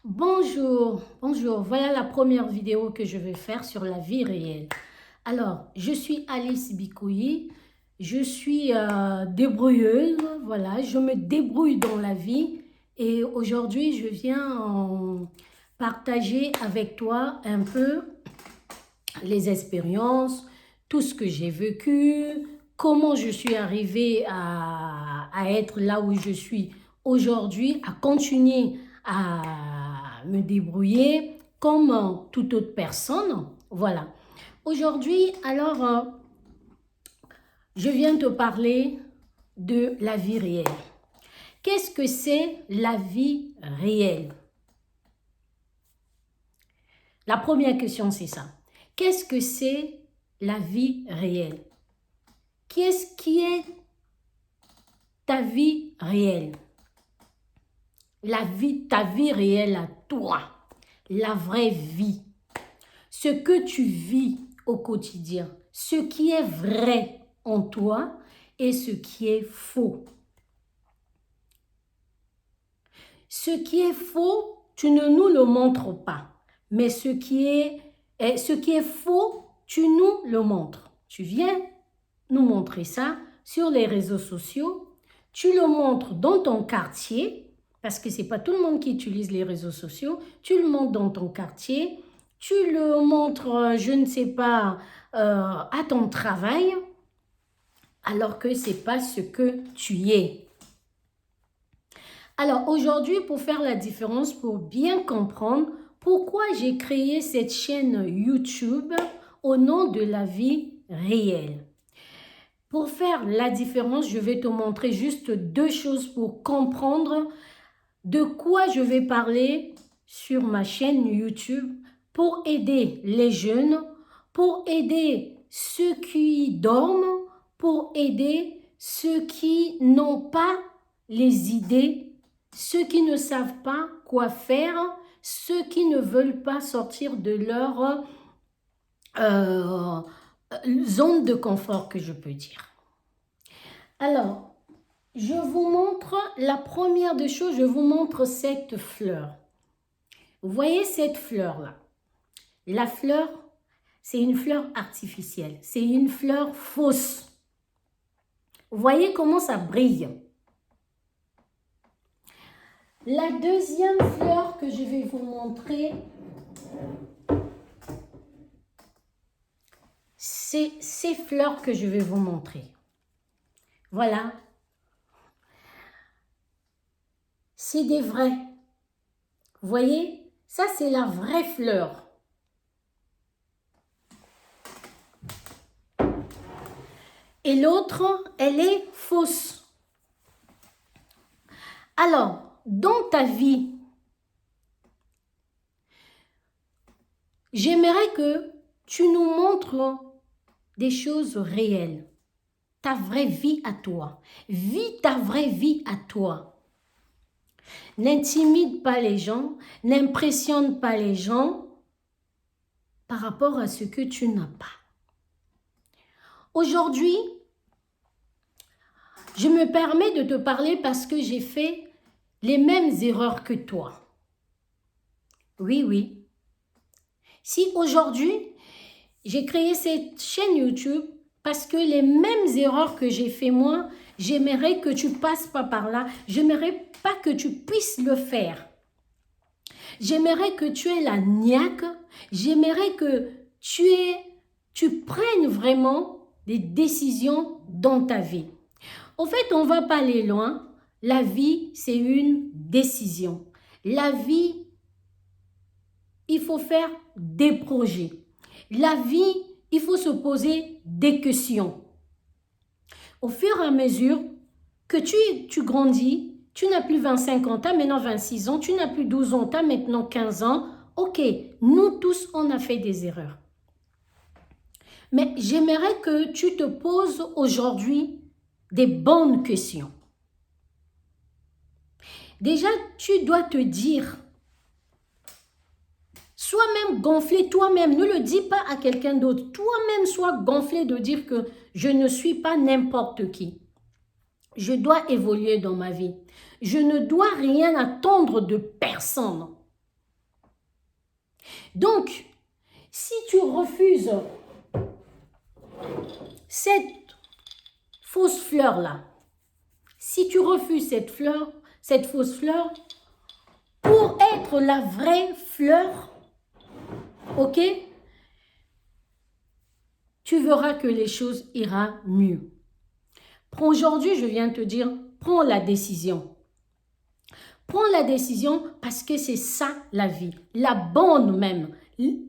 Bonjour, bonjour. Voilà la première vidéo que je vais faire sur la vie réelle. Alors, je suis Alice Bikoyi, je suis débrouilleuse, voilà, je me débrouille dans la vie et aujourd'hui, je viens partager avec toi un peu les expériences, tout ce que j'ai vécu, comment je suis arrivée à être là où je suis aujourd'hui, à continuer à me débrouiller comme toute autre personne. Voilà. Aujourd'hui, alors, je viens te parler de la vie réelle. Qu'est-ce que c'est la vie réelle? La première question, c'est ça. Qu'est-ce que c'est la vie réelle? Qu'est-ce qui est ta vie réelle? Ta vie réelle à toi, la vraie vie, ce que tu vis au quotidien, ce qui est vrai en toi et ce qui est faux. Ce qui est faux, tu ne nous le montres pas, mais ce qui est faux, tu nous le montres. Tu viens nous montrer ça sur les réseaux sociaux, tu le montres dans ton quartier, parce que ce n'est pas tout le monde qui utilise les réseaux sociaux, tu le montres dans ton quartier, tu le montres, je ne sais pas, à ton travail, alors que ce n'est pas ce que tu es. Alors aujourd'hui, pour faire la différence, pour bien comprendre pourquoi j'ai créé cette chaîne YouTube au nom de la vie réelle. Pour faire la différence, je vais te montrer juste deux choses pour comprendre de quoi je vais parler sur ma chaîne YouTube pour aider les jeunes, pour aider ceux qui dorment, pour aider ceux qui n'ont pas les idées, ceux qui ne savent pas quoi faire, ceux qui ne veulent pas sortir de leur zone de confort, que je peux dire. Alors, je vous montre, la première des choses, je vous montre cette fleur. Vous voyez cette fleur-là? La fleur, c'est une fleur artificielle. C'est une fleur fausse. Vous voyez comment ça brille? La deuxième fleur que je vais vous montrer, c'est ces fleurs que je vais vous montrer. Voilà. C'est des vrais. Vous voyez? Ça, c'est la vraie fleur. Et l'autre, elle est fausse. Alors, dans ta vie, j'aimerais que tu nous montres des choses réelles. Ta vraie vie à toi. Vis ta vraie vie à toi. N'intimide pas les gens, n'impressionne pas les gens par rapport à ce que tu n'as pas. Aujourd'hui, je me permets de te parler parce que j'ai fait les mêmes erreurs que toi. Oui, oui. Si aujourd'hui, j'ai créé cette chaîne YouTube parce que les mêmes erreurs que j'ai fait moi, j'aimerais que tu passes pas par là. J'aimerais pas que tu puisses le faire. J'aimerais que tu aies la niaque. J'aimerais que tu prennes vraiment des décisions dans ta vie. Au fait, on ne va pas aller loin. La vie, c'est une décision. La vie, il faut faire des projets. La vie, il faut se poser des questions. Au fur et à mesure que tu grandis, tu n'as plus 25 ans, tu as maintenant 26 ans, tu n'as plus 12 ans, tu as maintenant 15 ans. Ok, nous tous, on a fait des erreurs. Mais j'aimerais que tu te poses aujourd'hui des bonnes questions. Déjà, tu dois te dire, sois même gonflé toi-même, ne le dis pas à quelqu'un d'autre. Toi-même, sois gonflé de dire que je ne suis pas n'importe qui. Je dois évoluer dans ma vie. Je ne dois rien attendre de personne. Donc, si tu refuses cette fausse fleur-là, si tu refuses cette fleur, cette fausse fleur, pour être la vraie fleur, ok, tu verras que les choses iront mieux. Aujourd'hui, je viens te dire, prends la décision. Prends la décision parce que c'est ça la vie, la bonne même,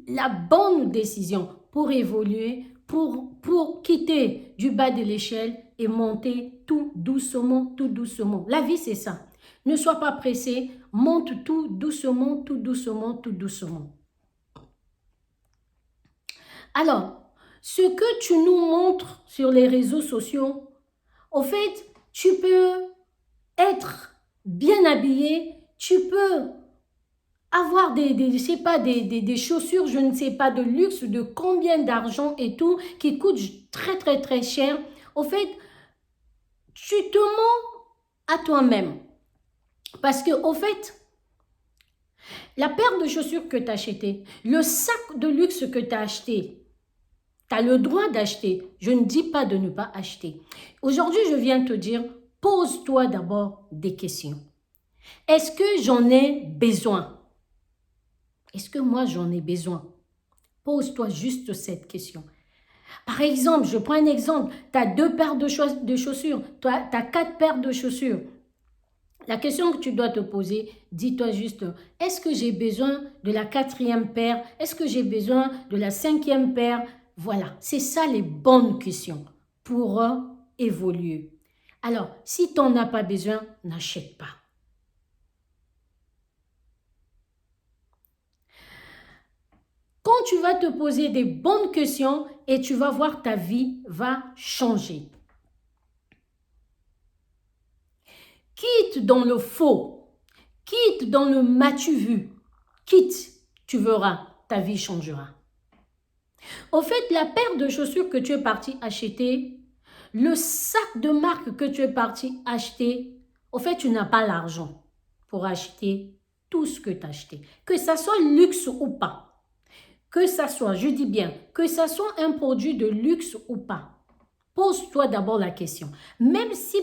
la bonne décision pour évoluer, pour quitter du bas de l'échelle et monter tout doucement, tout doucement. La vie, c'est ça. Ne sois pas pressé, monte tout doucement, tout doucement, tout doucement. Alors, ce que tu nous montres sur les réseaux sociaux, au fait, tu peux être bien habillé, tu peux avoir je sais pas, des chaussures, je ne sais pas, de luxe, de combien d'argent et tout, qui coûtent très très très cher. Au fait, tu te mens à toi-même. Parce que, au fait, la paire de chaussures que tu as acheté, le sac de luxe que tu as acheté, tu as le droit d'acheter. Je ne dis pas de ne pas acheter. Aujourd'hui, je viens te dire, pose-toi d'abord des questions. Est-ce que j'en ai besoin? Est-ce que moi, j'en ai besoin? Pose-toi juste cette question. Par exemple, je prends un exemple. Tu as 2 paires de chaussures. Tu as 4 paires de chaussures. La question que tu dois te poser, dis-toi juste, est-ce que j'ai besoin de la 4e paire? Est-ce que j'ai besoin de la 5e paire? Voilà, c'est ça les bonnes questions pour évoluer. Alors, si tu n'en as pas besoin, n'achète pas. Quand tu vas te poser des bonnes questions et tu vas voir ta vie va changer. Quitte dans le faux, quitte dans le m'as-tu vu, quitte, tu verras, ta vie changera. Au fait, la paire de chaussures que tu es parti acheter, le sac de marque que tu es parti acheter, au fait, tu n'as pas l'argent pour acheter tout ce que tu as acheté. Que ça soit luxe ou pas, que ça soit, je dis bien, que ça soit un produit de luxe ou pas. Pose-toi d'abord la question. Même s'il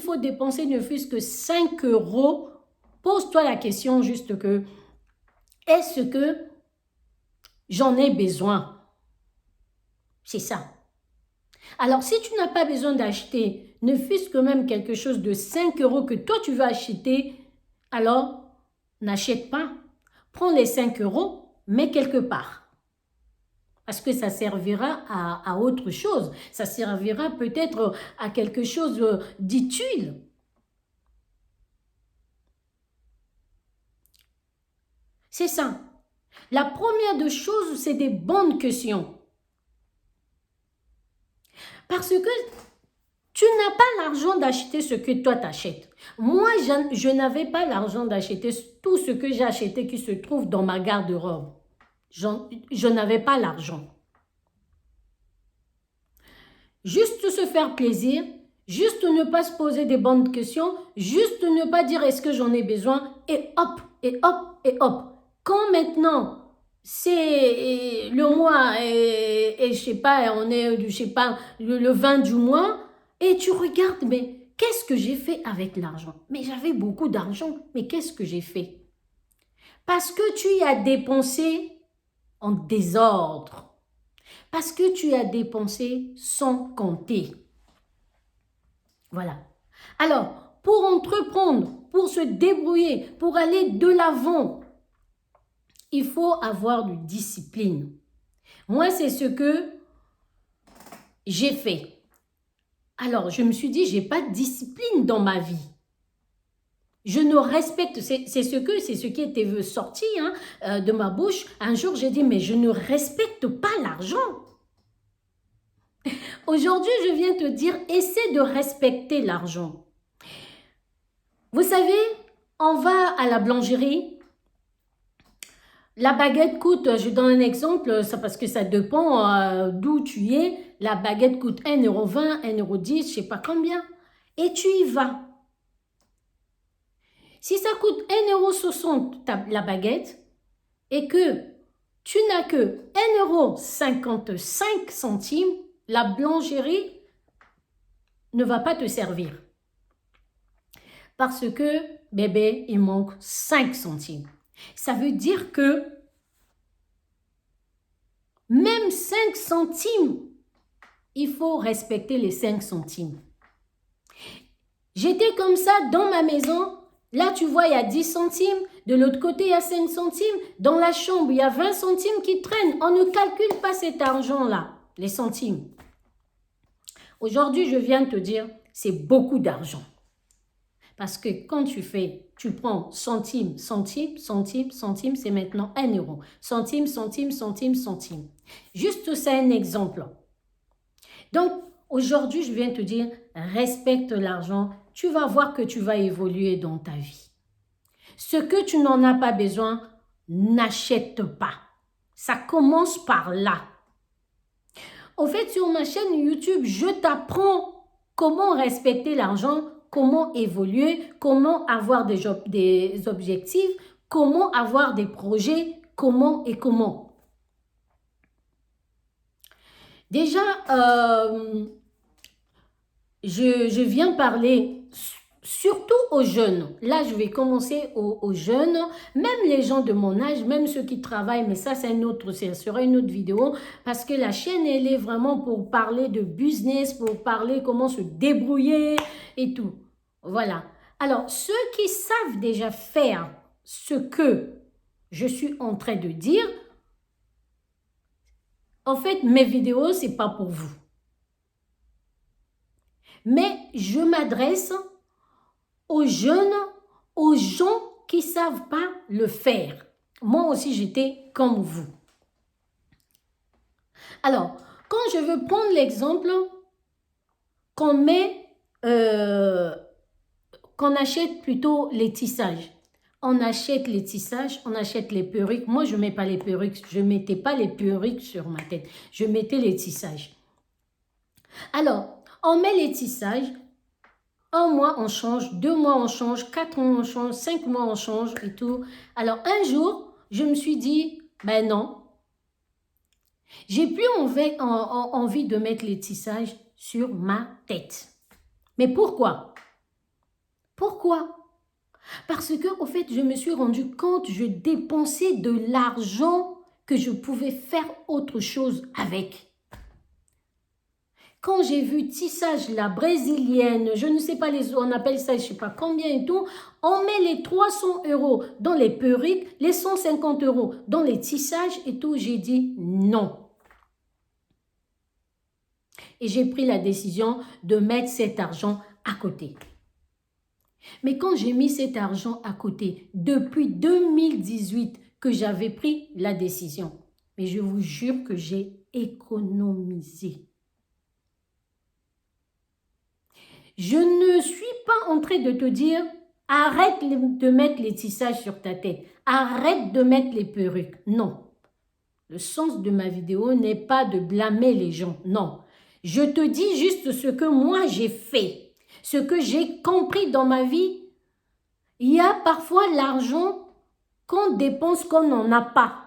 faut dépenser ne fût-ce que 5 euros, pose-toi la question juste que, est-ce que j'en ai besoin? C'est ça. Alors, si tu n'as pas besoin d'acheter, ne fût-ce que même quelque chose de 5 euros que toi tu veux acheter, alors n'achète pas. Prends les 5 euros, mets quelque part. Parce que ça servira à autre chose. Ça servira peut-être à quelque chose d'utile. C'est ça. La première des choses, c'est des bonnes questions. Parce que tu n'as pas l'argent d'acheter ce que toi t'achètes. Moi, je n'avais pas l'argent d'acheter tout ce que j'ai acheté qui se trouve dans ma garde-robe. Je n'avais pas l'argent. Juste se faire plaisir, juste ne pas se poser des bonnes questions, juste ne pas dire est-ce que j'en ai besoin, et hop, et hop, et hop. Quand maintenant, c'est le mois, et je sais pas, on est, je sais pas, le 20 du mois, et tu regardes, mais qu'est-ce que j'ai fait avec l'argent? Mais j'avais beaucoup d'argent, mais qu'est-ce que j'ai fait? Parce que tu y as dépensé en désordre. Parce que tu as dépensé sans compter. Voilà. Alors, pour entreprendre, pour se débrouiller, pour aller de l'avant, il faut avoir de discipline. Moi, c'est ce que j'ai fait. Alors, je me suis dit, j'ai pas de discipline dans ma vie. Je ne respecte, c'est ce qui était sorti de ma bouche. Un jour, j'ai dit, mais je ne respecte pas l'argent. Aujourd'hui, je viens te dire, essaie de respecter l'argent. Vous savez, on va à la boulangerie, la baguette coûte, je donne un exemple, ça parce que ça dépend d'où tu es, la baguette coûte 1,20 €, 1,10 €, je ne sais pas combien, et tu y vas. Si ça coûte 1,60 € la baguette, et que tu n'as que 1,55 €, la boulangerie ne va pas te servir. Parce que, bébé, il manque 5 centimes. Ça veut dire que même 5 centimes, il faut respecter les 5 centimes. J'étais comme ça dans ma maison. Là, tu vois, il y a 10 centimes. De l'autre côté, il y a 5 centimes. Dans la chambre, il y a 20 centimes qui traînent. On ne calcule pas cet argent-là, les centimes. Aujourd'hui, je viens de te dire, c'est beaucoup d'argent. Parce que quand tu prends centime, centime, centime, centime, c'est maintenant 1 €. Centime, centime, centime, centime. Juste ça, un exemple. Donc, aujourd'hui, je viens te dire, respecte l'argent. Tu vas voir que tu vas évoluer dans ta vie. Ce que tu n'en as pas besoin, n'achète pas. Ça commence par là. Au fait, sur ma chaîne YouTube, je t'apprends comment respecter l'argent, comment évoluer, comment avoir des objectifs, comment avoir des projets, comment et comment. Déjà, je viens parler surtout aux jeunes. Là, je vais commencer aux jeunes, même les gens de mon âge, même ceux qui travaillent, mais ça, ça sera une autre vidéo, parce que la chaîne, elle est vraiment pour parler de business, pour parler comment se débrouiller et tout. Voilà. Alors, ceux qui savent déjà faire ce que je suis en train de dire, en fait, mes vidéos, c'est pas pour vous. Mais je m'adresse aux jeunes, aux gens qui ne savent pas le faire. Moi aussi, j'étais comme vous. Alors, quand je veux prendre l'exemple qu'on achète plutôt les tissages. On achète les tissages, on achète les perruques. Moi, je ne mets pas les perruques. Je ne mettais pas les perruques sur ma tête. Je mettais les tissages. Alors, on met les tissages. 1 mois, on change. 2 mois, on change. 4 mois, on change. 5 mois, on change et tout. Alors, un jour, je me suis dit, ben non. J'ai plus envie de mettre les tissages sur ma tête. Mais pourquoi? Pourquoi? Parce que, au fait, je me suis rendu compte, je dépensais de l'argent que je pouvais faire autre chose avec. Quand j'ai vu tissage, la brésilienne, je ne sais pas, on appelle ça, je ne sais pas combien et tout, on met les 300 € dans les perruques, les 150 € dans les tissages et tout, j'ai dit non. Et j'ai pris la décision de mettre cet argent à côté. Mais quand j'ai mis cet argent à côté, depuis 2018 que j'avais pris la décision, mais je vous jure que j'ai économisé. Je ne suis pas en train de te dire, arrête de mettre les tissages sur ta tête, arrête de mettre les perruques. Non, le sens de ma vidéo n'est pas de blâmer les gens, non. Je te dis juste ce que moi j'ai fait, ce que j'ai compris dans ma vie. Il y a parfois l'argent qu'on dépense qu'on n'en a pas.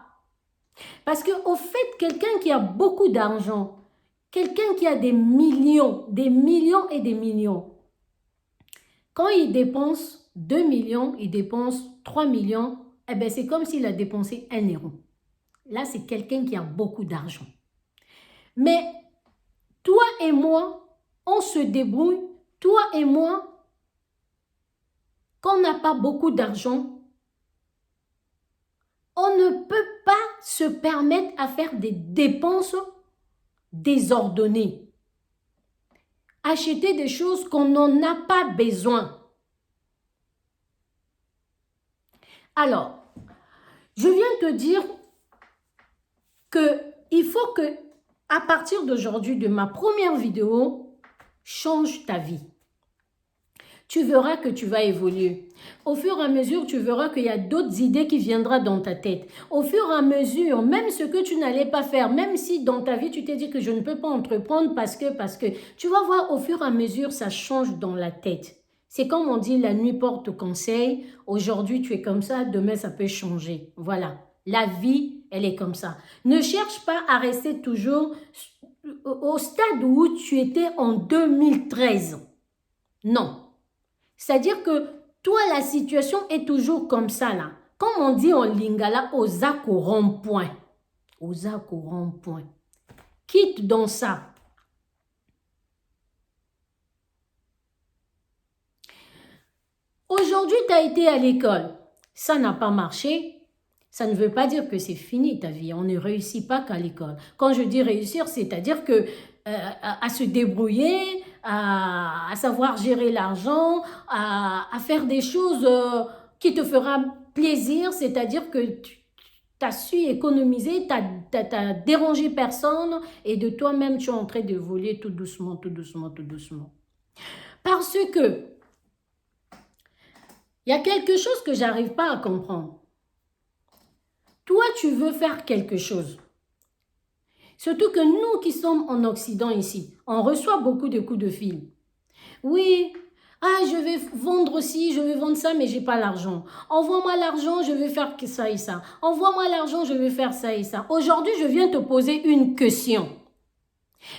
Parce qu'au fait, quelqu'un qui a beaucoup d'argent, quelqu'un qui a des millions et des millions, quand il dépense 2 millions, il dépense 3 millions, eh bien c'est comme s'il a dépensé 1 €. Là, c'est quelqu'un qui a beaucoup d'argent. Mais toi et moi, on se débrouille. Toi et moi, quand on n'a pas beaucoup d'argent, on ne peut pas se permettre à faire des dépenses désordonnées. Acheter des choses qu'on n'en a pas besoin. Alors, je viens te dire qu'il faut que, à partir d'aujourd'hui, de ma première vidéo, change ta vie. Tu verras que tu vas évoluer. Au fur et à mesure, tu verras qu'il y a d'autres idées qui viendront dans ta tête. Au fur et à mesure, même ce que tu n'allais pas faire, même si dans ta vie, tu t'es dit que je ne peux pas entreprendre parce que, tu vas voir au fur et à mesure, ça change dans la tête. C'est comme on dit, la nuit porte conseil. Aujourd'hui, tu es comme ça, demain, ça peut changer. Voilà. La vie, elle est comme ça. Ne cherche pas à rester toujours au stade où tu étais en 2013. Non. C'est-à-dire que toi, la situation est toujours comme ça, là. Comme on dit en lingala, aux actes au rond-point. Aux actes au rond-point. Quitte dans ça. Aujourd'hui, tu as été à l'école. Ça n'a pas marché. Ça ne veut pas dire que c'est fini ta vie. On ne réussit pas qu'à l'école. Quand je dis réussir, c'est-à-dire que à se débrouiller, à savoir gérer l'argent, à faire des choses qui te feront plaisir, c'est-à-dire que tu as su économiser, tu n'as dérangé personne et de toi-même, tu es en train de voler tout doucement, tout doucement, tout doucement. Parce que il y a quelque chose que j'arrive pas à comprendre. Toi, tu veux faire quelque chose. Surtout que nous qui sommes en Occident ici, on reçoit beaucoup de coups de fil. Oui, je vais vendre ci, je vais vendre ça, mais j'ai pas l'argent. Envoie-moi l'argent, je vais faire ça et ça. Envoie-moi l'argent, je vais faire ça et ça. Aujourd'hui, je viens te poser une question.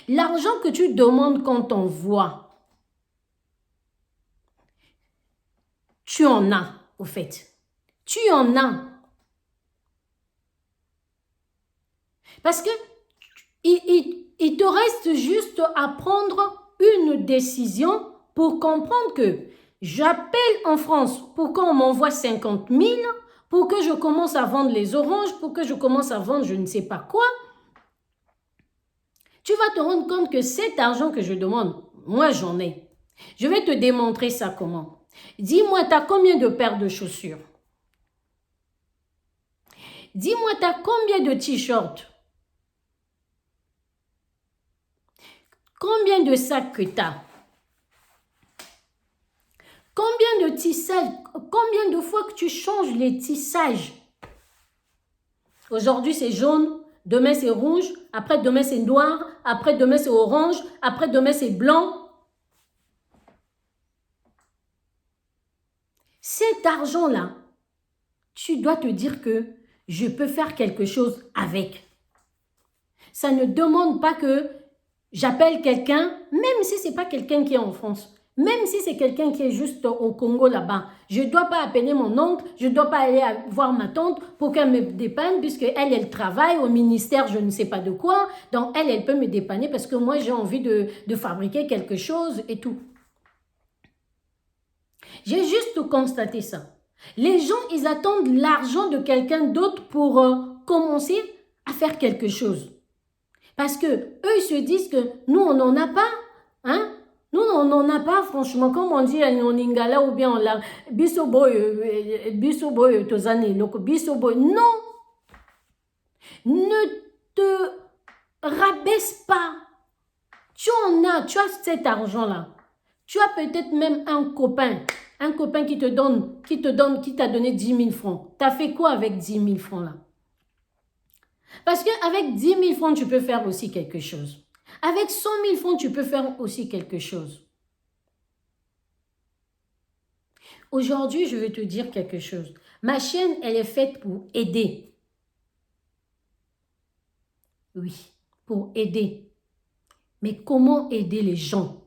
L'argent que tu demandes quand on voit, tu en as, au fait. Tu en as. Parce que il te reste juste à prendre une décision pour comprendre que j'appelle en France pour qu'on m'envoie 50 000, pour que je commence à vendre les oranges, pour que je commence à vendre je ne sais pas quoi. Tu vas te rendre compte que cet argent que je demande, moi j'en ai. Je vais te démontrer ça comment. Dis-moi, tu as combien de paires de chaussures? Dis-moi, tu as combien de t-shirts? Combien de sacs que tu as? Combien de tissages? Combien de fois que tu changes les tissages? Aujourd'hui, c'est jaune. Demain, c'est rouge. Après, demain, c'est noir. Après, demain, c'est orange. Après, demain, c'est blanc. Cet argent-là, tu dois te dire que je peux faire quelque chose avec. Ça ne demande pas que j'appelle quelqu'un, même si ce n'est pas quelqu'un qui est en France. Même si c'est quelqu'un qui est juste au Congo là-bas, je ne dois pas appeler mon oncle, je ne dois pas aller voir ma tante pour qu'elle me dépanne puisqu'elle, elle travaille au ministère, je ne sais pas de quoi. Donc, elle peut me dépanner parce que moi, j'ai envie de fabriquer quelque chose et tout. J'ai juste constaté ça. Les gens, ils attendent l'argent de quelqu'un d'autre pour commencer à faire quelque chose. Parce que eux, ils se disent que nous, on n'en a pas, hein? Nous, on n'en a pas, franchement, comme on dit en lingala ou bien en la bisoboy, tozane, loko bisoboy. Non! Ne te rabaisse pas. Tu en as, tu as cet argent-là. Tu as peut-être même un copain qui t'a donné 10 000 francs. Tu as fait quoi avec 10 000 francs là? Parce qu'avec 10 000 francs, tu peux faire aussi quelque chose. Avec 100 000 francs, tu peux faire aussi quelque chose. Aujourd'hui, je vais te dire quelque chose. Ma chaîne, elle est faite pour aider. Oui, pour aider. Mais comment aider les gens?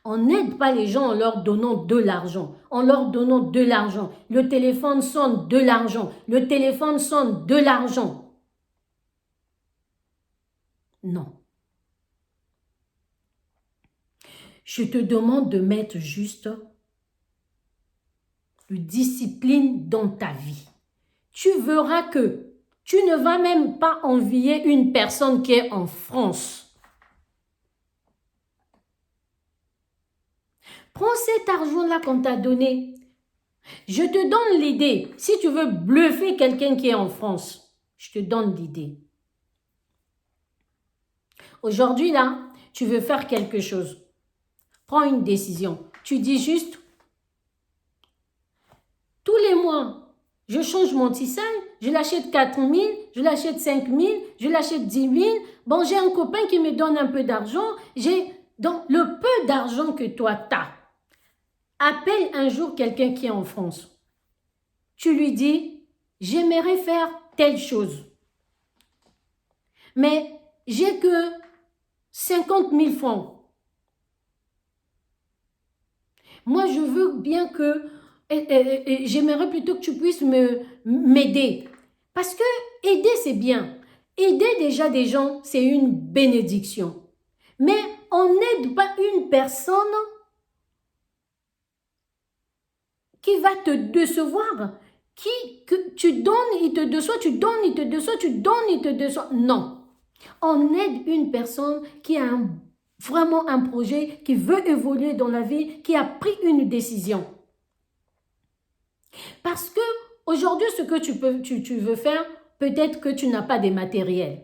On n'aide pas les gens en leur donnant de l'argent. En leur donnant de l'argent. Le téléphone sonne, de l'argent. Le téléphone sonne, de l'argent. Non. Je te demande de mettre juste une discipline dans ta vie. Tu verras que tu ne vas même pas envier une personne qui est en France. Prends cet argent-là qu'on t'a donné. Je te donne l'idée. Si tu veux bluffer quelqu'un qui est en France, je te donne l'idée. Aujourd'hui, là, tu veux faire quelque chose. Prends une décision. Tu dis juste, tous les mois, je change mon tissage, je l'achète 4 000, je l'achète 5 000, je l'achète 10 000. Bon, j'ai un copain qui me donne un peu d'argent. Donc, le peu d'argent que toi, tu as, appelle un jour quelqu'un qui est en France. Tu lui dis, j'aimerais faire telle chose. Mais j'ai que 50 000 francs. Moi, je veux bien que, j'aimerais plutôt que tu puisses m'aider. Parce que aider, c'est bien. Aider déjà des gens, c'est une bénédiction. Mais on n'aide pas une personne qui va te décevoir. Que tu donnes, il te déçoit, tu donnes, il te déçoit, tu donnes, il te déçoit. Non. On aide une personne qui a vraiment un projet, qui veut évoluer dans la vie, qui a pris une décision. Parce que aujourd'hui, ce que tu veux faire, peut-être que tu n'as pas des matériels.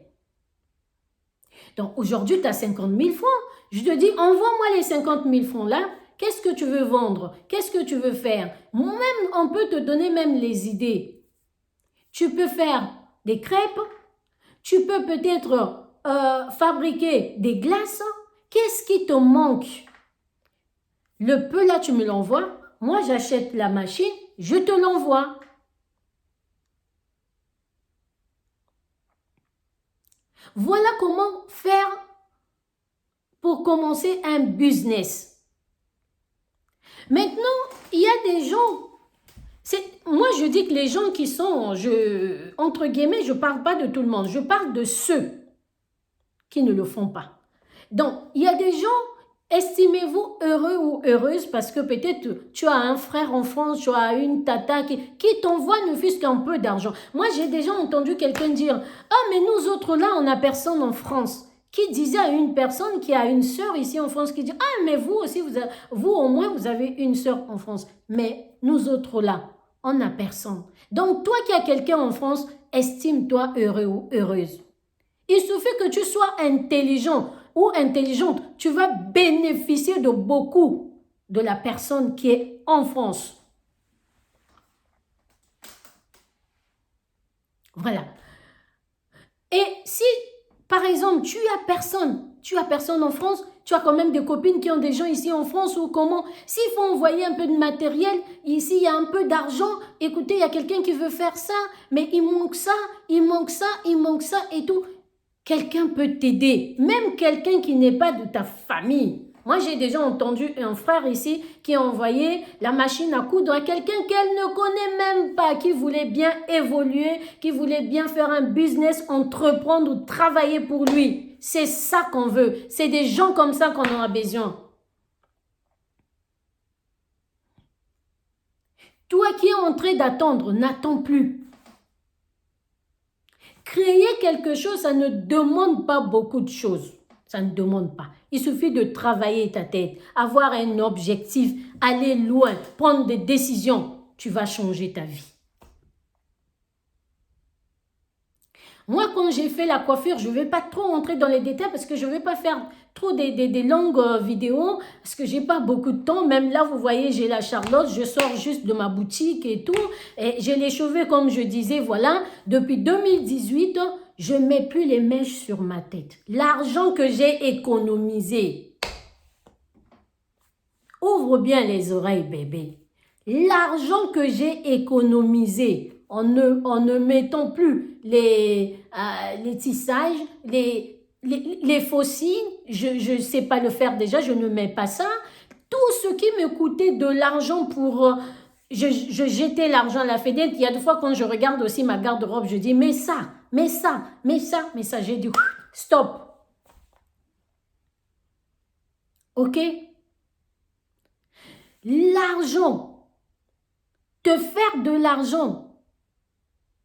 Donc aujourd'hui, tu as 50 000 francs. Je te dis, envoie-moi les 50 000 francs là. Qu'est-ce que tu veux vendre? Qu'est-ce que tu veux faire? Même, on peut te donner même les idées. Tu peux faire des crêpes. Tu peux peut-être fabriquer des glaces. Qu'est-ce qui te manque? Le peu là, tu me l'envoies. Moi, j'achète la machine. Je te l'envoie. Voilà comment faire pour commencer un business. Maintenant, il y a des gens, moi je dis que les gens qui sont, entre guillemets, je ne parle pas de tout le monde, je parle de ceux qui ne le font pas. Donc, il y a des gens, estimez-vous heureux ou heureuse parce que peut-être tu as un frère en France, tu as une tata qui t'envoie ne fût-ce qu'un peu d'argent. Moi, j'ai déjà entendu quelqu'un dire « Ah, mais nous autres là, on n'a personne en France ». Qui disait à une personne qui a une sœur ici en France, qui dit « Ah, mais vous aussi, vous au moins, vous avez une sœur en France. » Mais nous autres là, on n'a personne. Donc, toi qui as quelqu'un en France, estime-toi heureux ou heureuse. Il suffit que tu sois intelligent ou intelligente, tu vas bénéficier de beaucoup de la personne qui est en France. Voilà. Et si, par exemple, tu as personne en France, tu as quand même des copines qui ont des gens ici en France ou comment, s'il faut envoyer un peu de matériel, ici il y a un peu d'argent, écoutez, il y a quelqu'un qui veut faire ça, mais il manque ça, il manque ça, il manque ça et tout. Quelqu'un peut t'aider, même quelqu'un qui n'est pas de ta famille. Moi, j'ai déjà entendu un frère ici qui a envoyé la machine à coudre à quelqu'un qu'elle ne connaît même pas, qui voulait bien évoluer, qui voulait bien faire un business, entreprendre ou travailler pour lui. C'est ça qu'on veut. C'est des gens comme ça qu'on en a besoin. Toi qui es en train d'attendre, n'attends plus. Créer quelque chose, ça ne demande pas beaucoup de choses. Ça ne demande pas. Il suffit de travailler ta tête, avoir un objectif, aller loin, prendre des décisions. Tu vas changer ta vie. Moi, quand j'ai fait la coiffure, je ne vais pas trop rentrer dans les détails parce que je ne vais pas faire trop des longues vidéos parce que je n'ai pas beaucoup de temps. Même là, vous voyez, j'ai la Charlotte, je sors juste de ma boutique et tout. Et j'ai les cheveux, comme je disais, voilà. Depuis 2018, je ne mets plus les mèches sur ma tête. L'argent que j'ai économisé. Ouvre bien les oreilles, bébé. L'argent que j'ai économisé en ne mettant plus les tissages, les faux signes, je ne sais pas le faire déjà, je ne mets pas ça. Tout ce qui me coûtait de l'argent pour... je jetais l'argent à la fenêtre. Il y a des fois quand je regarde aussi ma garde-robe, je dis, mais ça, mais ça, mais ça, mais ça. J'ai dit, stop. Ok? L'argent, te faire de l'argent,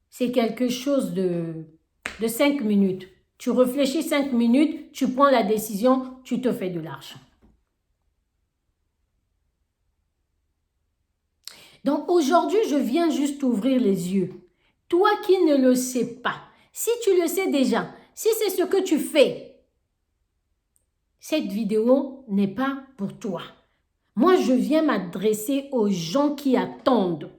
c'est quelque chose de 5 minutes. Tu réfléchis 5 minutes, tu prends la décision, tu te fais de l'argent. Donc aujourd'hui, je viens juste ouvrir les yeux. Toi qui ne le sais pas, si tu le sais déjà, si c'est ce que tu fais, cette vidéo n'est pas pour toi. Moi, je viens m'adresser aux gens qui attendent.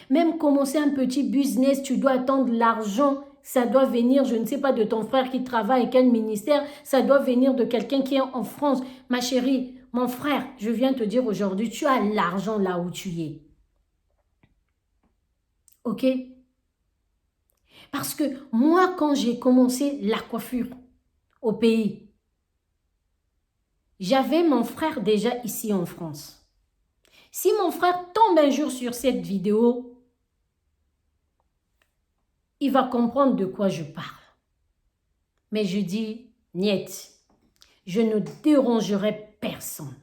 Même commencer un petit business, tu dois attendre l'argent. Ça doit venir, je ne sais pas, de ton frère qui travaille, quel ministère. Ça doit venir de quelqu'un qui est en France. Ma chérie, mon frère, je viens te dire aujourd'hui, tu as l'argent là où tu es. Ok? Parce que moi, quand j'ai commencé la coiffure au pays, j'avais mon frère déjà ici en France. Si mon frère tombe un jour sur cette vidéo, il va comprendre de quoi je parle. Mais je dis, niet, je ne dérangerai personne.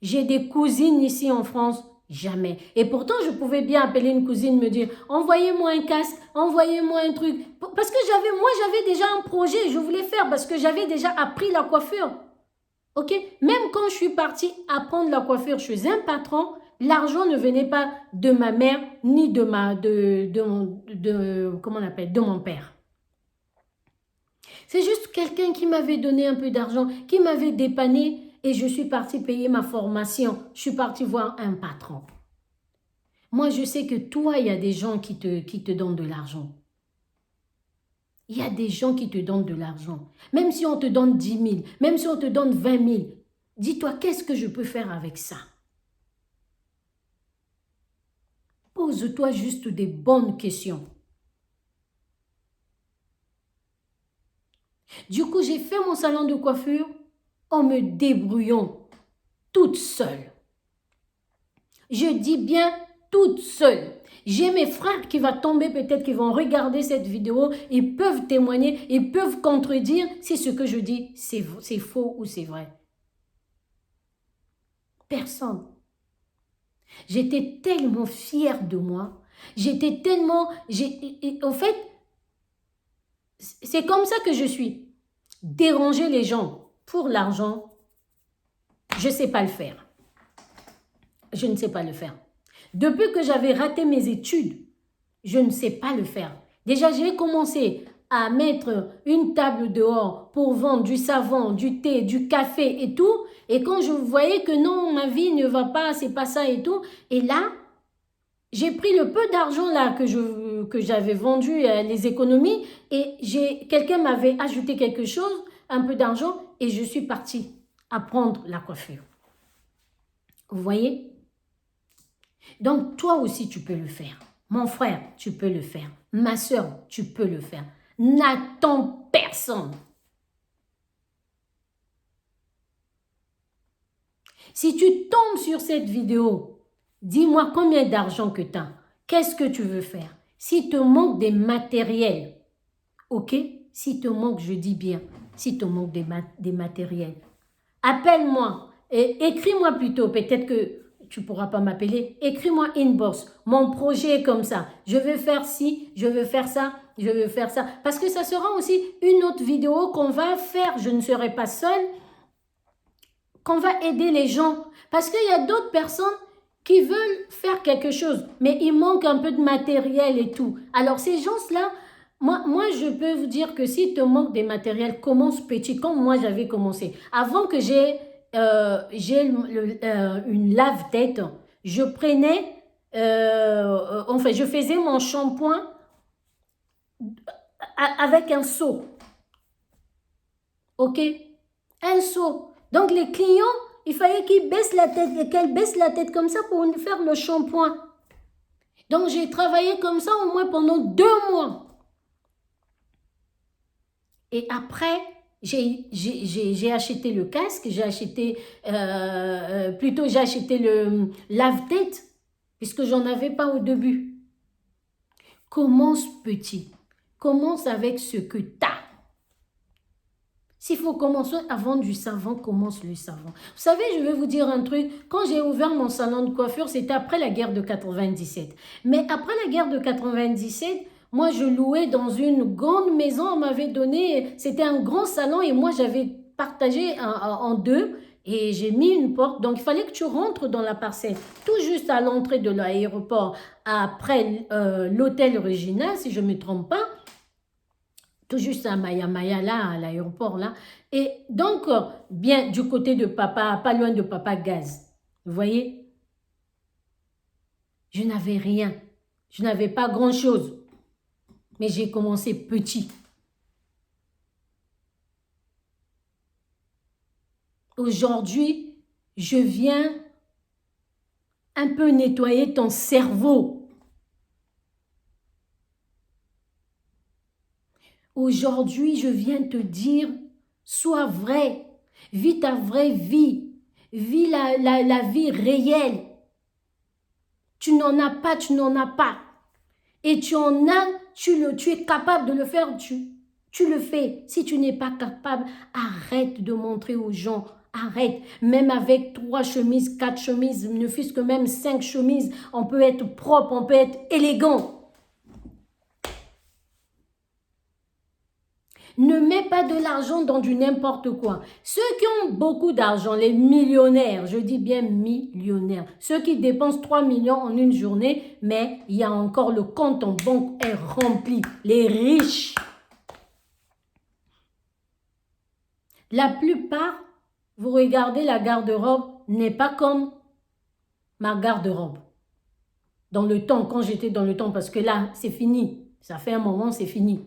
J'ai des cousines ici en France, jamais. Et pourtant, je pouvais bien appeler une cousine, me dire, envoyez-moi un casque, envoyez-moi un truc. Parce que moi, j'avais déjà un projet, je voulais faire, parce que j'avais déjà appris la coiffure. Ok? Même quand je suis partie apprendre la coiffure chez un patron, l'argent ne venait pas de ma mère, ni de comment on appelle, de mon père. C'est juste quelqu'un qui m'avait donné un peu d'argent, qui m'avait dépanné et je suis partie payer ma formation. Je suis partie voir un patron. Moi, je sais que toi, il y a des gens qui te donnent de l'argent. Il y a des gens qui te donnent de l'argent. Même si on te donne 10 000, même si on te donne 20 000, dis-toi, qu'est-ce que je peux faire avec ça? Pose-toi juste des bonnes questions. Du coup, j'ai fait mon salon de coiffure en me débrouillant toute seule. Je dis bien toute seule. J'ai mes frères qui vont tomber, peut-être qui vont regarder cette vidéo, ils peuvent témoigner, ils peuvent contredire si ce que je dis, c'est faux ou c'est vrai. Personne. J'étais tellement fière de moi. J'étais tellement... En fait, c'est comme ça que je suis. Déranger les gens pour l'argent, je ne sais pas le faire. Je ne sais pas le faire. Depuis que j'avais raté mes études, je ne sais pas le faire. Déjà, j'ai commencé à mettre une table dehors pour vendre du savon, du thé, du café et tout. Et quand je voyais que non, ma vie ne va pas, c'est pas ça et tout. Et là, j'ai pris le peu d'argent là que j'avais vendu, les économies, et quelqu'un m'avait ajouté quelque chose, un peu d'argent, et je suis partie apprendre la coiffure. Vous voyez? Donc, toi aussi, tu peux le faire. Mon frère, tu peux le faire. Ma soeur, tu peux le faire. N'attends personne. Si tu tombes sur cette vidéo, dis-moi combien d'argent que tu as. Qu'est-ce que tu veux faire? S'il te manque des matériels, ok? S'il te manque, je dis bien, s'il te manque des matériels, appelle-moi et écris-moi plutôt, peut-être que tu ne pourras pas m'appeler, écris-moi inbox, mon projet est comme ça, je veux faire ci, je veux faire ça, je veux faire ça, parce que ça sera aussi une autre vidéo qu'on va faire, je ne serai pas seule, qu'on va aider les gens, parce qu'il y a d'autres personnes qui veulent faire quelque chose, mais il manque un peu de matériel et tout. Alors ces gens-là, moi, je peux vous dire que s'il te manque des matériels, commence petit, comme moi j'avais commencé. Avant que j'ai une lave-tête, je prenais, enfin, je faisais mon shampoing avec un seau. Ok? Un seau. Donc, les clients, il fallait qu'ils baissent la tête et qu'elles baissent la tête comme ça pour faire le shampoing. Donc, j'ai travaillé comme ça au moins pendant 2 mois. Et après, j'ai acheté le casque, j'ai acheté le lave-tête, puisque j'en avais pas au début. Commence petit. Commence avec ce que tu as. S'il faut commencer à vendre du savon, commence le savon. Vous savez, je vais vous dire un truc. Quand j'ai ouvert mon salon de coiffure, c'était après la guerre de 97. Mais après la guerre de 97, moi, je louais dans une grande maison. On m'avait donné, c'était un grand salon et moi, j'avais partagé en deux et j'ai mis une porte. Donc, il fallait que tu rentres dans la parcelle, tout juste à l'entrée de l'aéroport, après l'hôtel original, si je ne me trompe pas. Tout juste à Maya là, à l'aéroport là. Et donc, bien du côté de papa, pas loin de papa Gaz. Vous voyez? Je n'avais rien. Je n'avais pas grand-chose. Mais j'ai commencé petit. Aujourd'hui, je viens un peu nettoyer ton cerveau. Aujourd'hui, je viens te dire, sois vrai. Vis ta vraie vie. Vis la vie réelle. Tu n'en as pas, tu n'en as pas. Et tu en as, tu es capable de le faire, tu le fais. Si tu n'es pas capable, arrête de montrer aux gens. Arrête. Même avec 3 chemises, 4 chemises, ne fût-ce que même 5 chemises, on peut être propre, on peut être élégant. Ne mets pas de l'argent dans du n'importe quoi. Ceux qui ont beaucoup d'argent, les millionnaires, je dis bien millionnaires, ceux qui dépensent 3 millions en une journée, mais il y a encore le compte en banque est rempli. Les riches. La plupart, vous regardez la garde-robe, n'est pas comme ma garde-robe. Dans le temps, quand j'étais dans le temps, parce que là, c'est fini. Ça fait un moment, c'est fini.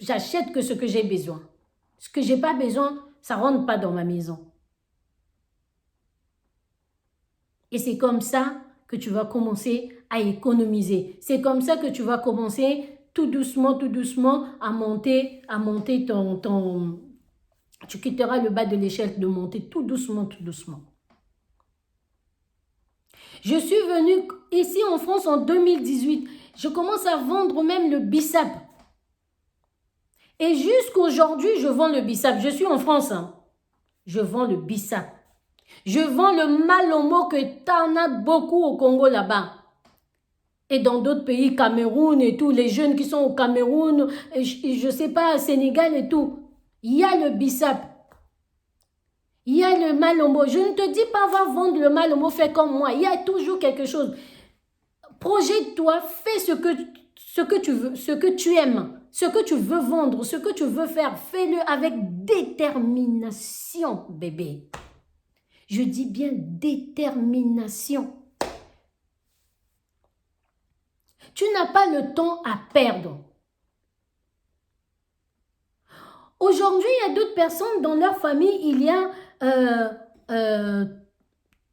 J'achète que ce que j'ai besoin. Ce que je n'ai pas besoin, ça ne rentre pas dans ma maison. Et c'est comme ça que tu vas commencer à économiser. C'est comme ça que tu vas commencer tout doucement, à monter ton... Tu quitteras le bas de l'échelle de monter tout doucement, tout doucement. Je suis venue ici en France en 2018. Je commence à vendre même le bissap. Et jusqu'aujourd'hui, je vends le bissap. Je suis en France. Hein. Je vends le bissap. Je vends le malomo que tu en as beaucoup au Congo là-bas. Et dans d'autres pays, Cameroun et tout, les jeunes qui sont au Cameroun, je ne sais pas, Sénégal et tout. Il y a le bissap. Il y a le malomo. Je ne te dis pas va vendre le malomo, fais comme moi. Il y a toujours quelque chose. Projette-toi, fais ce que tu veux, ce que tu aimes, ce que tu veux vendre, ce que tu veux faire. Fais-le avec détermination, bébé. Je dis bien détermination. Tu n'as pas le temps à perdre. Aujourd'hui, il y a d'autres personnes, dans leur famille, il y a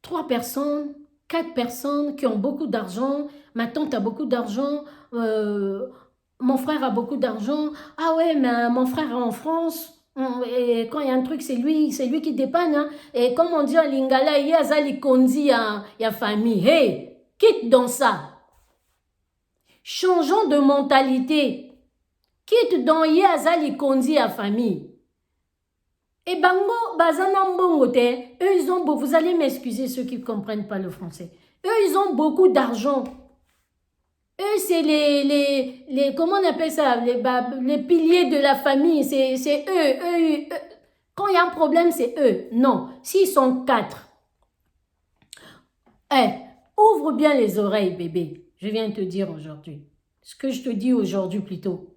3 personnes, 4 personnes qui ont beaucoup d'argent. Ma tante a beaucoup d'argent. Mon frère a beaucoup d'argent. Ah ouais, mais mon frère est en France. Et quand il y a un truc, c'est lui qui dépanne. Hein. Et comme on dit en lingala, il y a Zali Kondi, il y a famille. Hey, quitte dans ça. Changeons de mentalité. Quitte dans Yazali Kondi à famille. Et bango, bazana mbongote, eux ils ont beaucoup, vous allez m'excuser ceux qui ne comprennent pas le français. Eux ils ont beaucoup d'argent. Eux c'est les comment on appelle ça, les piliers de la famille, c'est eux. Quand il y a un problème c'est eux. Non, s'ils sont 4. Ouvre bien les oreilles bébé, je viens te dire aujourd'hui. Ce que je te dis aujourd'hui plutôt.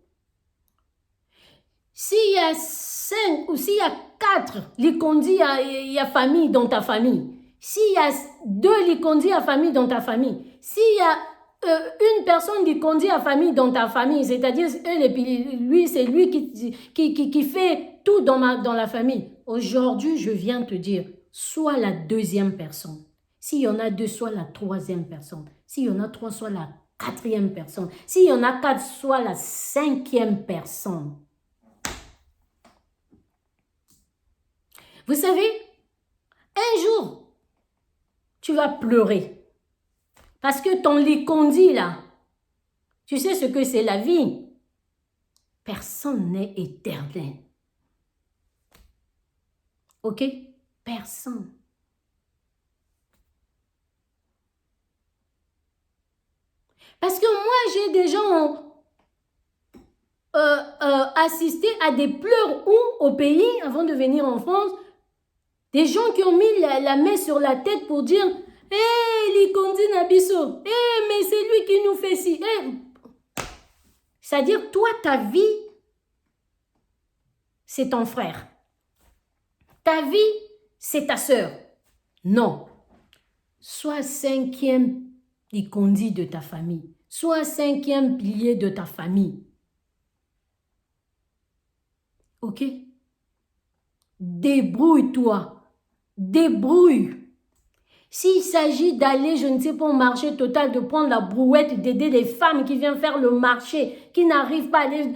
S'il y a 5 ou s'il y a 4 likondi, il y a famille dans ta famille. S'il y a 2 likondi à famille dans ta famille. S'il y a une personne likondi à famille dans ta famille, c'est-à-dire lui, c'est lui qui fait tout dans la famille. Aujourd'hui, je viens te dire, sois la 2e personne. S'il y en a 2, sois la 3e personne. S'il y en a 3, sois la 4e personne. S'il y en a 4, sois la 5e personne. Vous savez, un jour, tu vas pleurer. Parce que ton likondi, là, tu sais ce que c'est la vie. Personne n'est éternel. Ok? Personne. Parce que moi, j'ai déjà assisté à des pleurs au pays, avant de venir en France, des gens qui ont mis la main sur la tête pour dire « Hé, Likondi Nabiso, mais c'est lui qui nous fait ci. » C'est-à-dire, toi, ta vie, c'est ton frère. Ta vie, c'est ta sœur. Non. Sois 5e Likondi de ta famille. Sois 5e pilier de ta famille. Ok? Débrouille-toi. Débrouille. S'il s'agit d'aller, je ne sais pas, au marché total, de prendre la brouette, d'aider les femmes qui viennent faire le marché, qui n'arrivent pas à aller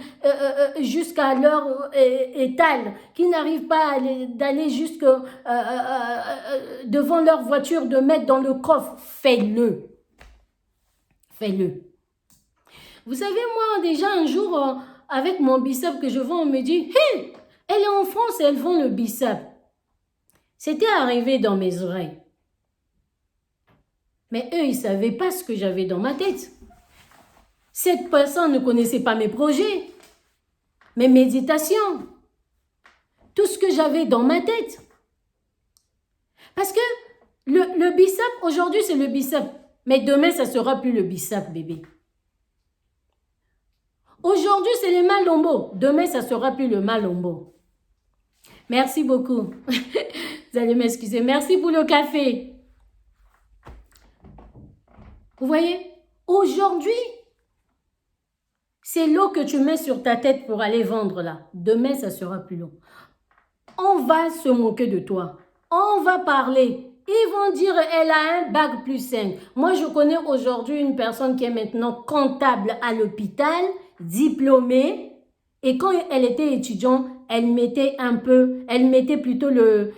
jusqu'à leur étal, qui n'arrivent pas d'aller jusque devant leur voiture, de mettre dans le coffre, fais-le. Fais-le. Vous savez, moi, déjà un jour, avec mon bicep que je vends, on me dit, hey, elle est en France et elle vend le bicep. C'était arrivé dans mes oreilles. Mais eux, ils ne savaient pas ce que j'avais dans ma tête. Cette personne ne connaissait pas mes projets, mes méditations, tout ce que j'avais dans ma tête. Parce que le bicep, aujourd'hui, c'est le bicep. Mais demain, ça ne sera plus le bicep, bébé. Aujourd'hui, c'est le malombo. Demain, ça ne sera plus le malombo. Merci beaucoup. Vous allez m'excuser. Merci pour le café. Vous voyez, aujourd'hui, c'est l'eau que tu mets sur ta tête pour aller vendre là. Demain, ça sera plus long. On va se moquer de toi. On va parler. Ils vont dire, elle a un bac plus 5. Moi, je connais aujourd'hui une personne qui est maintenant comptable à l'hôpital, diplômée. Et quand elle était étudiante, elle mettait plutôt le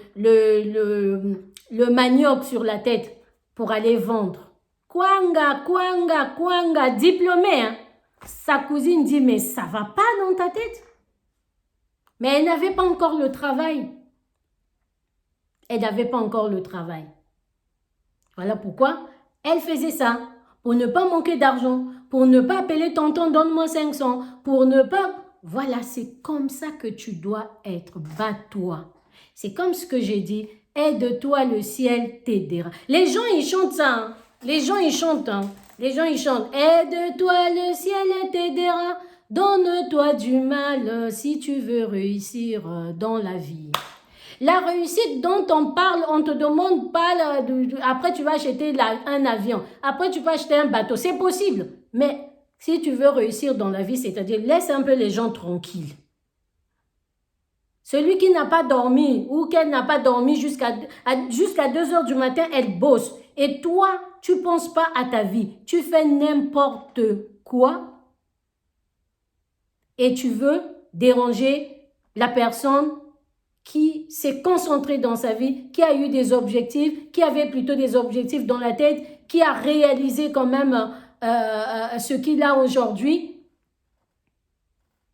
manioc sur la tête pour aller vendre. Kwanga, diplômée. Hein? Sa cousine dit, mais ça va pas dans ta tête. Mais elle n'avait pas encore le travail. Elle n'avait pas encore le travail. Voilà pourquoi elle faisait ça. Pour ne pas manquer d'argent. Pour ne pas appeler tonton, donne-moi 500. Pour ne pas... Voilà, c'est comme ça que tu dois être. Bats-toi. C'est comme ce que j'ai dit. Aide-toi, le ciel t'aidera. Les gens, ils chantent ça. Hein? Les gens, ils chantent. Hein? Les gens, ils chantent. Aide-toi, le ciel t'aidera. Donne-toi du mal si tu veux réussir dans la vie. La réussite dont on parle, on ne te demande pas, après tu vas acheter un avion, après tu vas acheter un bateau, c'est possible. Mais si tu veux réussir dans la vie, c'est-à-dire laisse un peu les gens tranquilles. Celui qui n'a pas dormi ou qu'elle n'a pas dormi jusqu'à 2 heures du matin, elle bosse. Et toi, tu ne penses pas à ta vie. Tu fais n'importe quoi et tu veux déranger la personne qui s'est concentré dans sa vie, qui a eu des objectifs, qui avait plutôt des objectifs dans la tête, qui a réalisé quand même ce qu'il a aujourd'hui.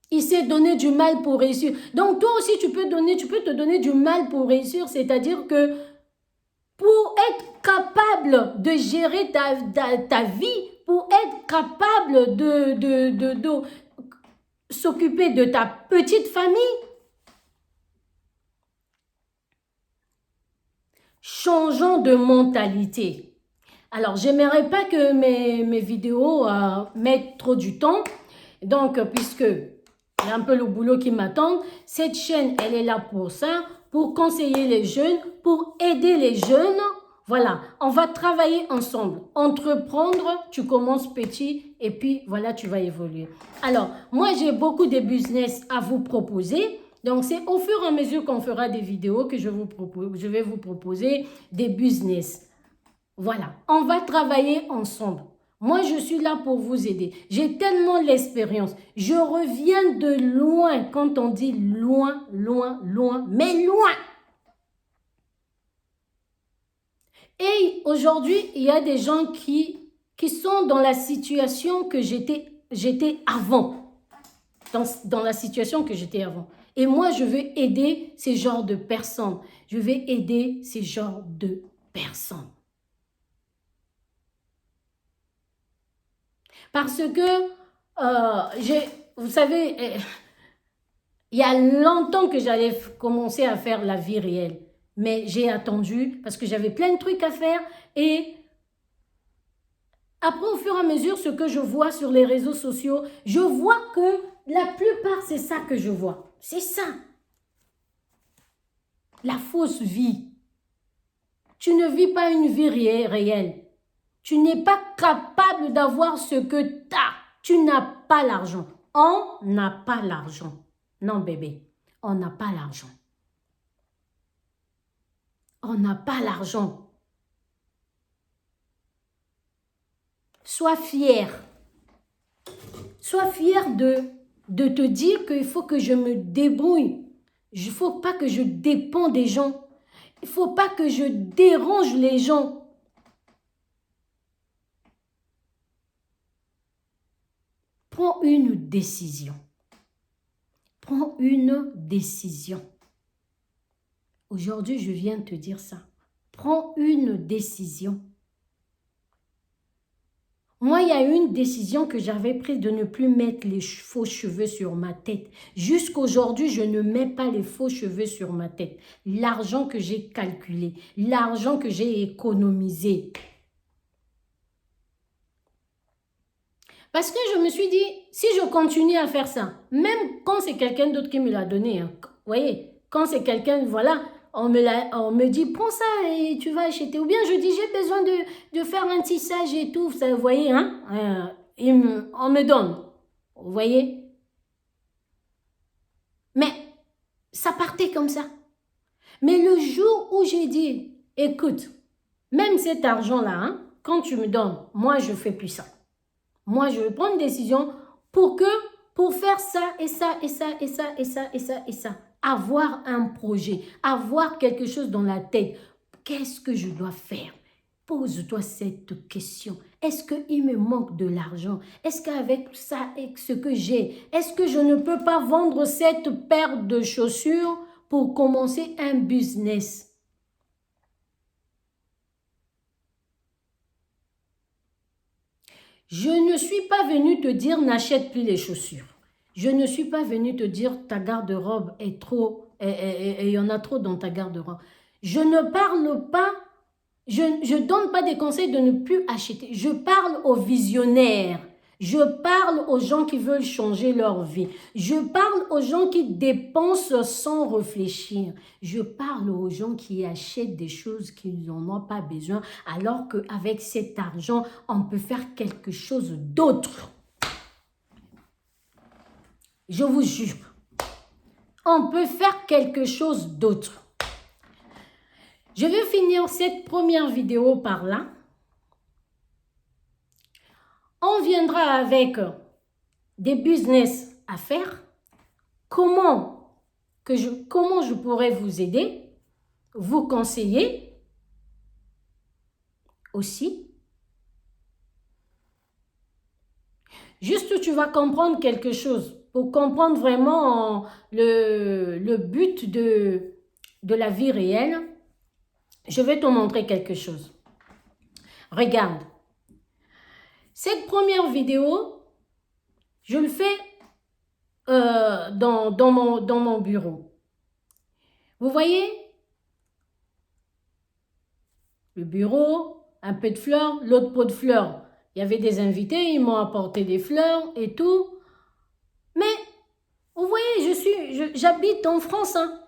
Il s'est donné du mal pour réussir. Donc toi aussi, tu peux te donner du mal pour réussir, c'est-à-dire que pour être capable de gérer ta vie, pour être capable de s'occuper de ta petite famille, changeons de mentalité. Alors, j'aimerais pas que mes vidéos mettent trop du temps. Donc, puisque il y a un peu le boulot qui m'attend, cette chaîne, elle est là pour ça, pour conseiller les jeunes, pour aider les jeunes. Voilà, on va travailler ensemble. Entreprendre, tu commences petit et puis voilà, tu vas évoluer. Alors, moi, j'ai beaucoup de business à vous proposer. Donc, c'est au fur et à mesure qu'on fera des vidéos que je vais vous proposer des business. Voilà, on va travailler ensemble. Moi, je suis là pour vous aider. J'ai tellement l'expérience. Je reviens de loin. Quand on dit loin, mais loin. Et aujourd'hui, il y a des gens qui sont dans la situation que j'étais avant. Dans la situation que j'étais avant. Et moi, je veux aider ces genres de personnes. Je vais aider ces genres de personnes. Parce que, vous savez, il y a longtemps que j'allais commencer à faire la vie réelle. Mais j'ai attendu parce que j'avais plein de trucs à faire. Et après, au fur et à mesure, ce que je vois sur les réseaux sociaux, je vois que la plupart, c'est ça que je vois. C'est ça. La fausse vie. Tu ne vis pas une vie réelle. Tu n'es pas capable d'avoir ce que tu as. Tu n'as pas l'argent. On n'a pas l'argent. Non, bébé, on n'a pas l'argent. On n'a pas l'argent. Sois fier. Sois fier de te dire qu'il faut que je me débrouille. Il ne faut pas que je dépends des gens. Il ne faut pas que je dérange les gens. Prends une décision. Prends une décision. Aujourd'hui, je viens te dire ça. Prends une décision. Moi, il y a une décision que j'avais prise de ne plus mettre les faux cheveux sur ma tête. Jusqu'aujourd'hui, je ne mets pas les faux cheveux sur ma tête. L'argent que j'ai calculé, l'argent que j'ai économisé. Parce que je me suis dit, si je continue à faire ça, même quand c'est quelqu'un d'autre qui me l'a donné, hein, vous voyez, quand c'est quelqu'un, voilà, on me dit, prends ça et tu vas acheter. Ou bien je dis, j'ai besoin de faire un tissage et tout, ça, vous voyez, hein, on me donne, vous voyez. Mais ça partait comme ça. Mais le jour où j'ai dit, écoute, même cet argent-là, hein, quand tu me donnes, moi je ne fais plus ça. Moi, je vais prendre une décision pour faire ça et ça et ça et ça et ça et ça et ça. Avoir un projet, avoir quelque chose dans la tête. Qu'est-ce que je dois faire? Pose-toi cette question. Est-ce qu'il me manque de l'argent? Est-ce qu'avec ça et ce que j'ai, est-ce que je ne peux pas vendre cette paire de chaussures pour commencer un business? Je ne suis pas venue te dire n'achète plus les chaussures. Je ne suis pas venue te dire ta garde-robe est trop, et il y en a trop dans ta garde-robe. Je ne parle pas, je donne pas des conseils de ne plus acheter. Je parle aux visionnaires. Je parle aux gens qui veulent changer leur vie. Je parle aux gens qui dépensent sans réfléchir. Je parle aux gens qui achètent des choses qu'ils n'en ont pas besoin, alors qu'avec cet argent, on peut faire quelque chose d'autre. Je vous jure, on peut faire quelque chose d'autre. Je vais finir cette première vidéo par là. On viendra avec des business à faire. Comment je pourrais vous aider, vous conseiller aussi. Juste, tu vas comprendre quelque chose. Pour comprendre vraiment le but de la vie réelle, je vais te montrer quelque chose. Regarde. Cette première vidéo, je le fais dans mon bureau. Vous voyez? Le bureau, un peu de fleurs, l'autre pot de fleurs. Il y avait des invités, ils m'ont apporté des fleurs et tout. Mais, vous voyez, j'habite en France. Hein.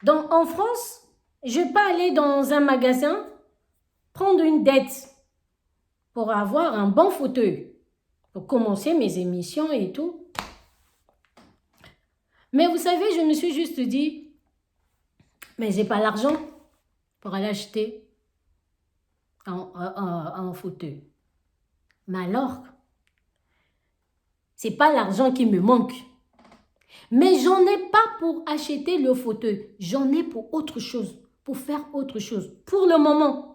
En France, je ne vais pas aller dans un magasin prendre une dette pour avoir un bon fauteuil, pour commencer mes émissions et tout. Mais vous savez, je me suis juste dit, mais j'ai pas l'argent pour aller acheter un fauteuil. Mais alors, c'est pas l'argent qui me manque. Mais j'en ai pas pour acheter le fauteuil. J'en ai pour autre chose, pour faire autre chose. Pour le moment,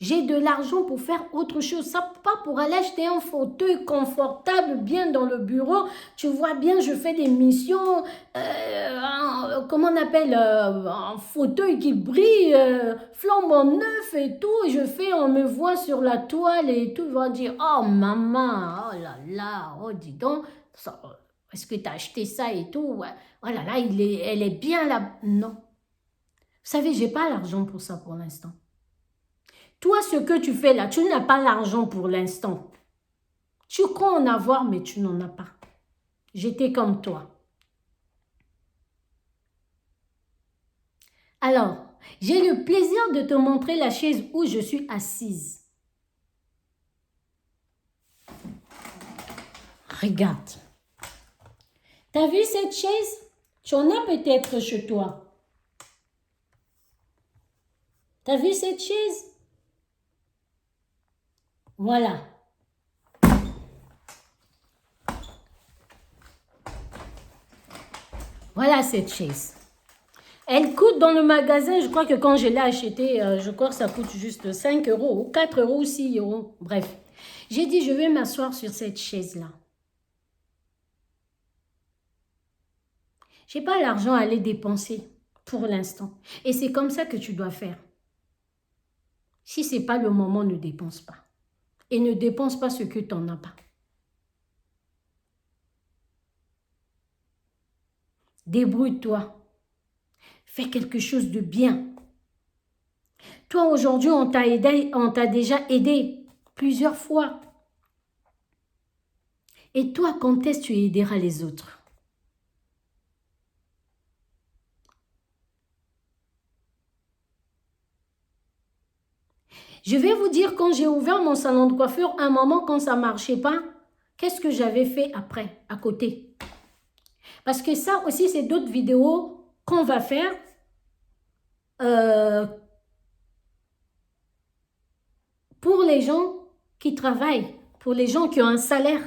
j'ai de l'argent pour faire autre chose. Ça, pas pour aller acheter un fauteuil confortable, bien dans le bureau. Tu vois bien, je fais des missions, comment on appelle, un fauteuil qui brille, flambant neuf et tout. Et on me voit sur la toile et tout. Ils vont dire, oh maman, oh là là, oh dis donc, est-ce que tu as acheté ça et tout? Oh là là, elle est bien là. Non. Vous savez, j'ai pas l'argent pour ça pour l'instant. Toi, ce que tu fais là, tu n'as pas l'argent pour l'instant. Tu crois en avoir, mais tu n'en as pas. J'étais comme toi. Alors, j'ai le plaisir de te montrer la chaise où je suis assise. Regarde. T'as vu cette chaise? Tu en as peut-être chez toi. T'as vu cette chaise? Voilà. Voilà cette chaise. Elle coûte dans le magasin, je crois que quand je l'ai achetée, je crois que ça coûte juste 5 euros, ou 4 euros, ou 6 euros. Bref. J'ai dit, je vais m'asseoir sur cette chaise-là. Je n'ai pas l'argent à aller dépenser pour l'instant. Et c'est comme ça que tu dois faire. Si ce n'est pas le moment, ne dépense pas. Et ne dépense pas ce que tu n'en as pas. Débrouille-toi. Fais quelque chose de bien. Toi, aujourd'hui, on t'a déjà aidé plusieurs fois. Et toi, quand est-ce que tu aideras les autres? Je vais vous dire, quand j'ai ouvert mon salon de coiffure, à un moment, quand ça ne marchait pas, qu'est-ce que j'avais fait après, à côté? Parce que ça aussi, c'est d'autres vidéos qu'on va faire. Pour les gens qui travaillent, pour les gens qui ont un salaire.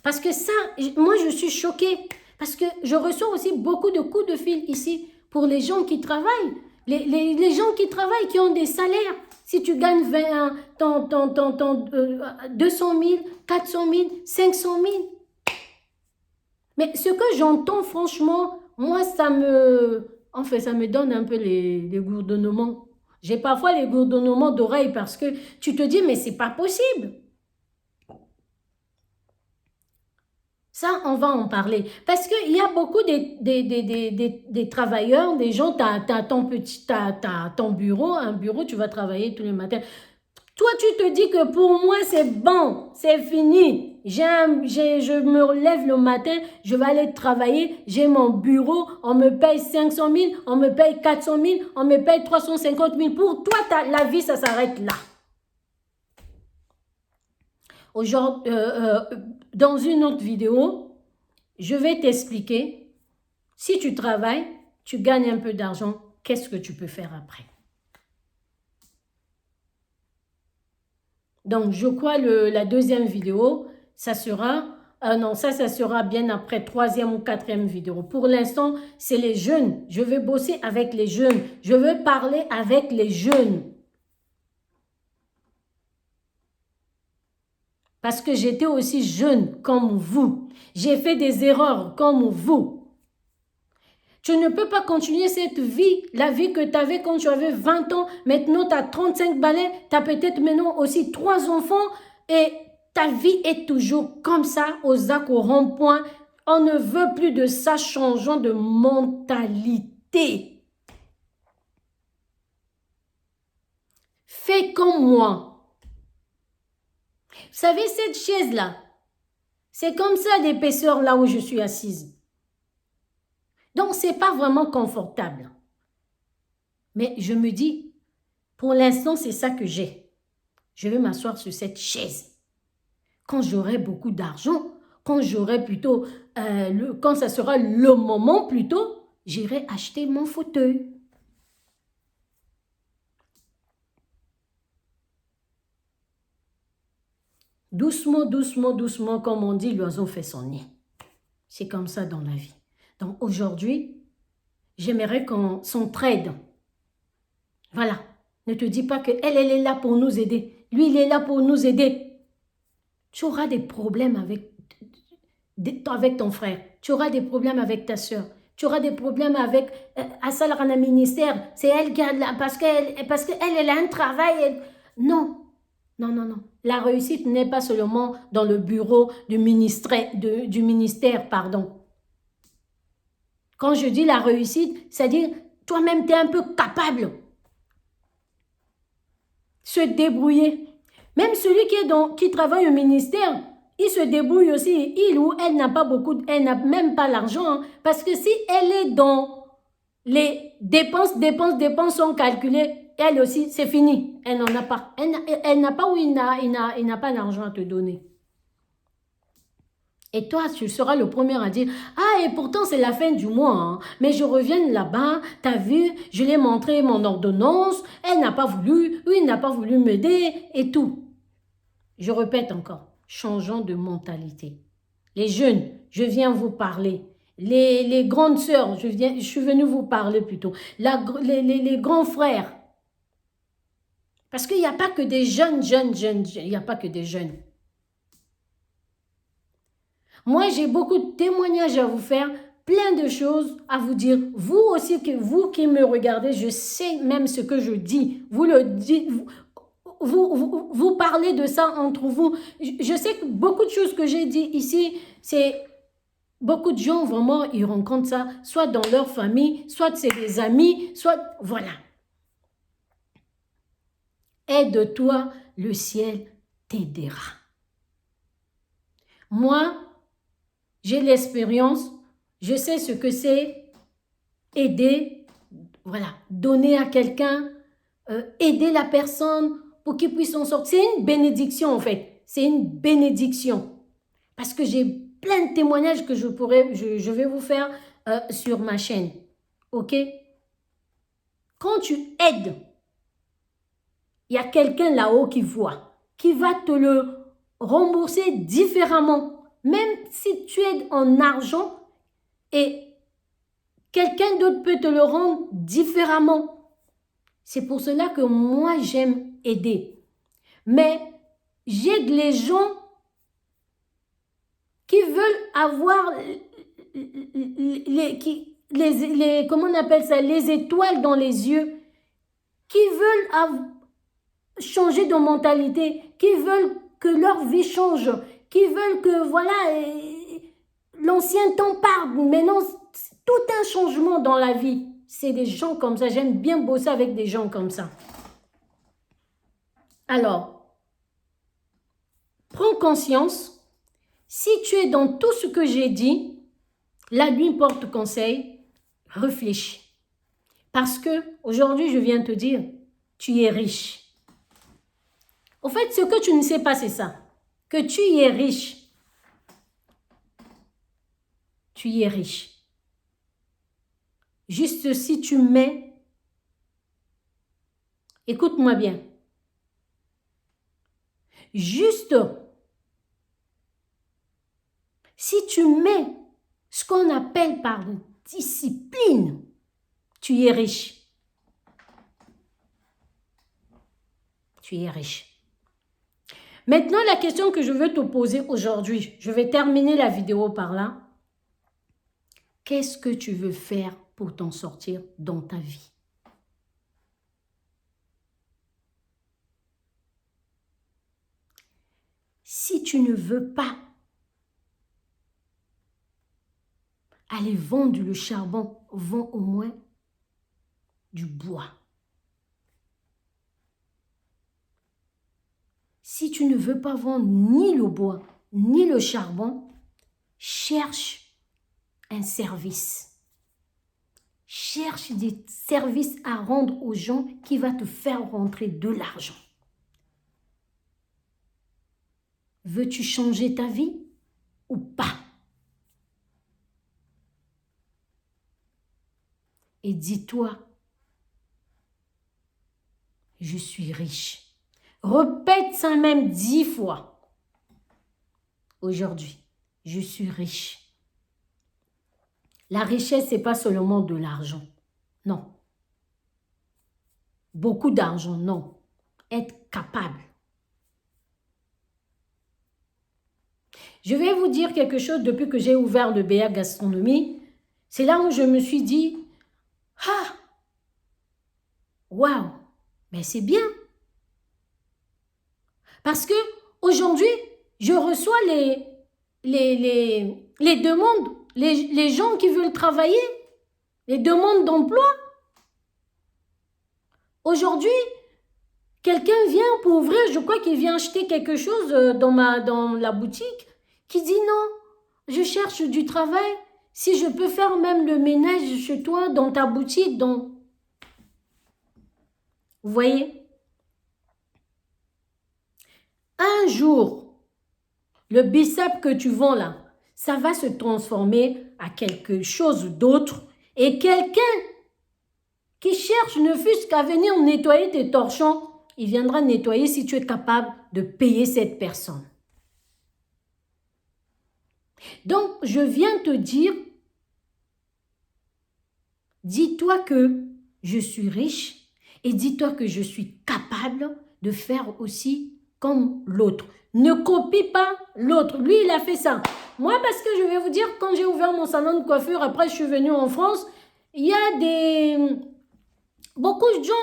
Parce que ça, moi, je suis choquée. Parce que je reçois aussi beaucoup de coups de fil ici pour les gens qui travaillent. Les gens qui travaillent, qui ont des salaires. Si tu gagnes 200 000, 400 000, 500 000. Mais ce que j'entends, franchement, moi, ça me donne un peu les gourdonnements. J'ai parfois les gourdonnements d'oreilles parce que tu te dis, mais c'est pas possible. Ça, on va en parler. Parce qu'il y a beaucoup des travailleurs, des gens, tu as ton bureau, un bureau, tu vas travailler tous les matins. Toi, tu te dis que pour moi, c'est bon, c'est fini. Je me lève le matin, je vais aller travailler, j'ai mon bureau, on me paye 500 000, on me paye 400 000, on me paye 350 000. Pour toi, la vie, ça s'arrête là. Aujourd'hui, dans une autre vidéo, je vais t'expliquer, si tu travailles, tu gagnes un peu d'argent, qu'est-ce que tu peux faire après? Donc, je crois la deuxième vidéo, ça sera, non, ça sera bien après troisième ou quatrième vidéo. Pour l'instant, c'est les jeunes. Je veux bosser avec les jeunes. Je veux parler avec les jeunes. Parce que j'étais aussi jeune comme vous. J'ai fait des erreurs comme vous. Tu ne peux pas continuer cette vie, la vie que tu avais quand tu avais 20 ans. Maintenant, tu as 35 balais, tu as peut-être maintenant aussi 3 enfants et ta vie est toujours comme ça, aux arcs, au rond-point. On ne veut plus de ça, changeons de mentalité. Fais comme moi. Vous savez, cette chaise-là, c'est comme ça d'épaisseur là où je suis assise. Donc, ce n'est pas vraiment confortable. Mais je me dis, pour l'instant, c'est ça que j'ai. Je vais m'asseoir sur cette chaise. Quand j'aurai beaucoup d'argent, quand j'aurai plutôt, quand ça sera le moment plutôt, j'irai acheter mon fauteuil. Doucement, doucement, doucement, comme on dit, l'oiseau fait son nid. C'est comme ça dans la vie. Donc aujourd'hui, j'aimerais qu'on s'entraide. Voilà. Ne te dis pas qu'elle est là pour nous aider. Lui, il est là pour nous aider. Tu auras des problèmes avec ton frère. Tu auras des problèmes avec ta soeur. Tu auras des problèmes avec Assal Rana ministère. C'est elle qui a parce qu'elle a un travail. Non. Non, non, non. La réussite n'est pas seulement dans le bureau du ministère, pardon. Quand je dis la réussite, c'est-à-dire toi-même, tu es un peu capable. Se débrouiller. Même celui qui travaille au ministère, il se débrouille aussi. Il ou elle n'a pas elle n'a même pas l'argent. Hein, parce que si elle est dans les dépenses sont calculées, elle aussi, c'est fini. Elle n'en a pas. Elle n'a pas ou il n'a pas l'argent à te donner. Et toi, tu seras le premier à dire « Ah, et pourtant, c'est la fin du mois. Hein. Mais je reviens là-bas, t'as vu, je lui ai montré mon ordonnance, elle n'a pas voulu, lui, il n'a pas voulu m'aider et tout. » Je répète encore, changeons de mentalité. Les jeunes, je viens vous parler. Les grandes sœurs, je suis venue vous parler plutôt. Les grands frères. Parce qu'il n'y a pas que des jeunes. Il n'y a pas que des jeunes. Moi, j'ai beaucoup de témoignages à vous faire, plein de choses à vous dire. Vous aussi, vous qui me regardez, je sais même ce que je dis. Vous le dites, vous parlez de ça entre vous. Je sais que beaucoup de choses que j'ai dit ici, c'est beaucoup de gens vraiment, ils rencontrent ça, soit dans leur famille, soit c'est des amis, soit, voilà. Aide-toi, le ciel t'aidera. Moi, j'ai l'expérience, je sais ce que c'est aider, voilà, donner à quelqu'un, aider la personne pour qu'il puisse en sortir. C'est une bénédiction en fait, c'est une bénédiction. Parce que j'ai plein de témoignages que je vais vous faire sur ma chaîne, ok? Quand tu aides, il y a quelqu'un là-haut qui voit, qui va te le rembourser différemment. Même si tu aides en argent et quelqu'un d'autre peut te le rendre différemment. C'est pour cela que moi, j'aime aider. Mais j'aide les gens qui veulent avoir comment on appelle ça, les étoiles dans les yeux, qui veulent changer de mentalité, qui veulent que leur vie change, qui veulent que, voilà, l'ancien temps part, maintenant, tout un changement dans la vie. C'est des gens comme ça, j'aime bien bosser avec des gens comme ça. Alors, prends conscience, si tu es dans tout ce que j'ai dit, la nuit porte conseil, réfléchis. Parce que, aujourd'hui, je viens te dire, tu es riche. Au fait, ce que tu ne sais pas, c'est ça. Que tu y es riche. Tu y es riche. Juste si tu mets, écoute-moi bien, juste si tu mets ce qu'on appelle par discipline, tu y es riche. Tu y es riche. Maintenant, la question que je veux te poser aujourd'hui, je vais terminer la vidéo par là. Qu'est-ce que tu veux faire pour t'en sortir dans ta vie? Si tu ne veux pas aller vendre le charbon, vends au moins du bois. Si tu ne veux pas vendre ni le bois, ni le charbon, cherche un service. Cherche des services à rendre aux gens qui va te faire rentrer de l'argent. Veux-tu changer ta vie ou pas? Et dis-toi, je suis riche. Répète ça même 10 fois. Aujourd'hui, je suis riche. La richesse, ce n'est pas seulement de l'argent. Non. Beaucoup d'argent, non. Être capable. Je vais vous dire quelque chose depuis que j'ai ouvert le BA Gastronomie. C'est là où je me suis dit, ah, waouh, mais c'est bien. Parce que aujourd'hui, je reçois les demandes, les gens qui veulent travailler, les demandes d'emploi. Aujourd'hui, quelqu'un vient pour ouvrir, je crois qu'il vient acheter quelque chose dans la boutique, qui dit non, je cherche du travail, si je peux faire même le ménage chez toi, dans ta boutique, Vous voyez? Un jour, le bissap que tu vends là, ça va se transformer à quelque chose d'autre. Et quelqu'un qui cherche ne fût-ce qu'à venir nettoyer tes torchons, il viendra nettoyer si tu es capable de payer cette personne. Donc, je viens te dire, dis-toi que je suis riche et dis-toi que je suis capable de faire aussi comme l'autre. Ne copie pas l'autre. Lui, il a fait ça. Moi, parce que je vais vous dire, quand j'ai ouvert mon salon de coiffure, après je suis venue en France, il y a beaucoup de gens,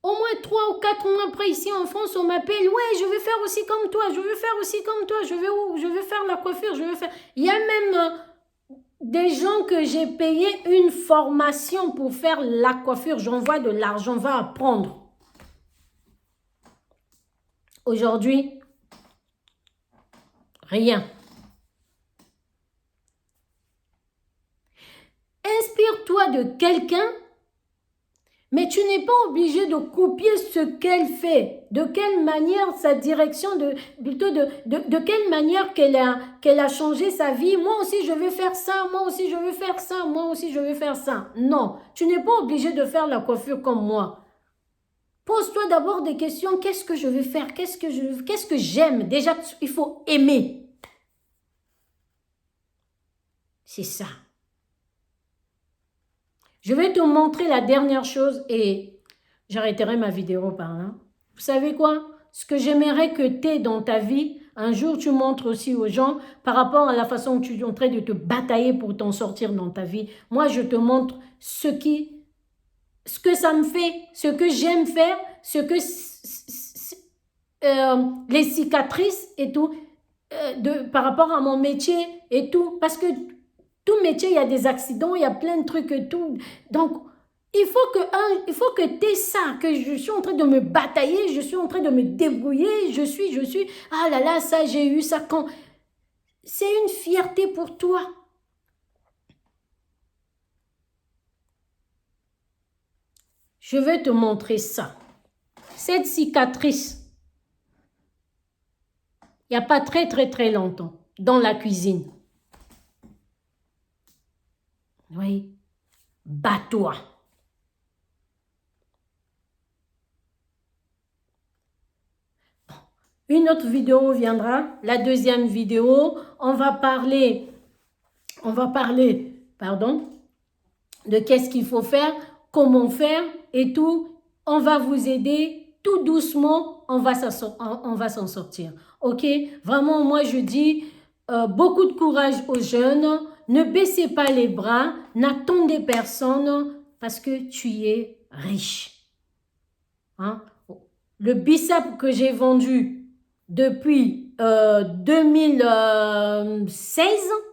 au moins 3 ou 4 mois après ici en France, on m'appelle, ouais, je veux faire aussi comme toi, je veux faire aussi comme toi, je veux faire la coiffure, je veux faire... Il y a même des gens que j'ai payé une formation pour faire la coiffure, j'envoie de l'argent, va apprendre. Aujourd'hui, rien. Inspire-toi de quelqu'un, mais tu n'es pas obligé de copier ce qu'elle fait. De quelle manière sa direction, plutôt de quelle manière qu'elle a changé sa vie. Moi aussi, je veux faire ça, moi aussi, je veux faire ça, moi aussi, je veux faire ça. Non, tu n'es pas obligé de faire la coiffure comme moi. Pose-toi d'abord des questions. Qu'est-ce que je veux faire? Qu'est-ce que j'aime? Déjà, il faut aimer. C'est ça. Je vais te montrer la dernière chose et j'arrêterai ma vidéo par là. Vous savez quoi? Ce que j'aimerais que tu aies dans ta vie, un jour tu montres aussi aux gens par rapport à la façon que tu es en train de te batailler pour t'en sortir dans ta vie. Moi, je te montre ce que ça me fait, ce que j'aime faire, les cicatrices et tout, par rapport à mon métier et tout. Parce que tout métier, il y a des accidents, il y a plein de trucs et tout. Donc, il faut que tu aies ça, que je suis en train de me batailler, je suis en train de me débrouiller, je suis, ah là là, ça, j'ai eu ça quand... C'est une fierté pour toi. Je vais te montrer ça. Cette cicatrice, il n'y a pas très, très, très longtemps, dans la cuisine. Oui, bats-toi. Une autre vidéo viendra, la deuxième vidéo, on va parler, pardon, de qu'est-ce qu'il faut faire, comment faire et tout. On va vous aider tout doucement, on va s'en sortir. Ok? Vraiment, moi je dis beaucoup de courage aux jeunes, ne baissez pas les bras, n'attendez personne parce que tu es riche. Hein? Le bissap que j'ai vendu depuis 2016,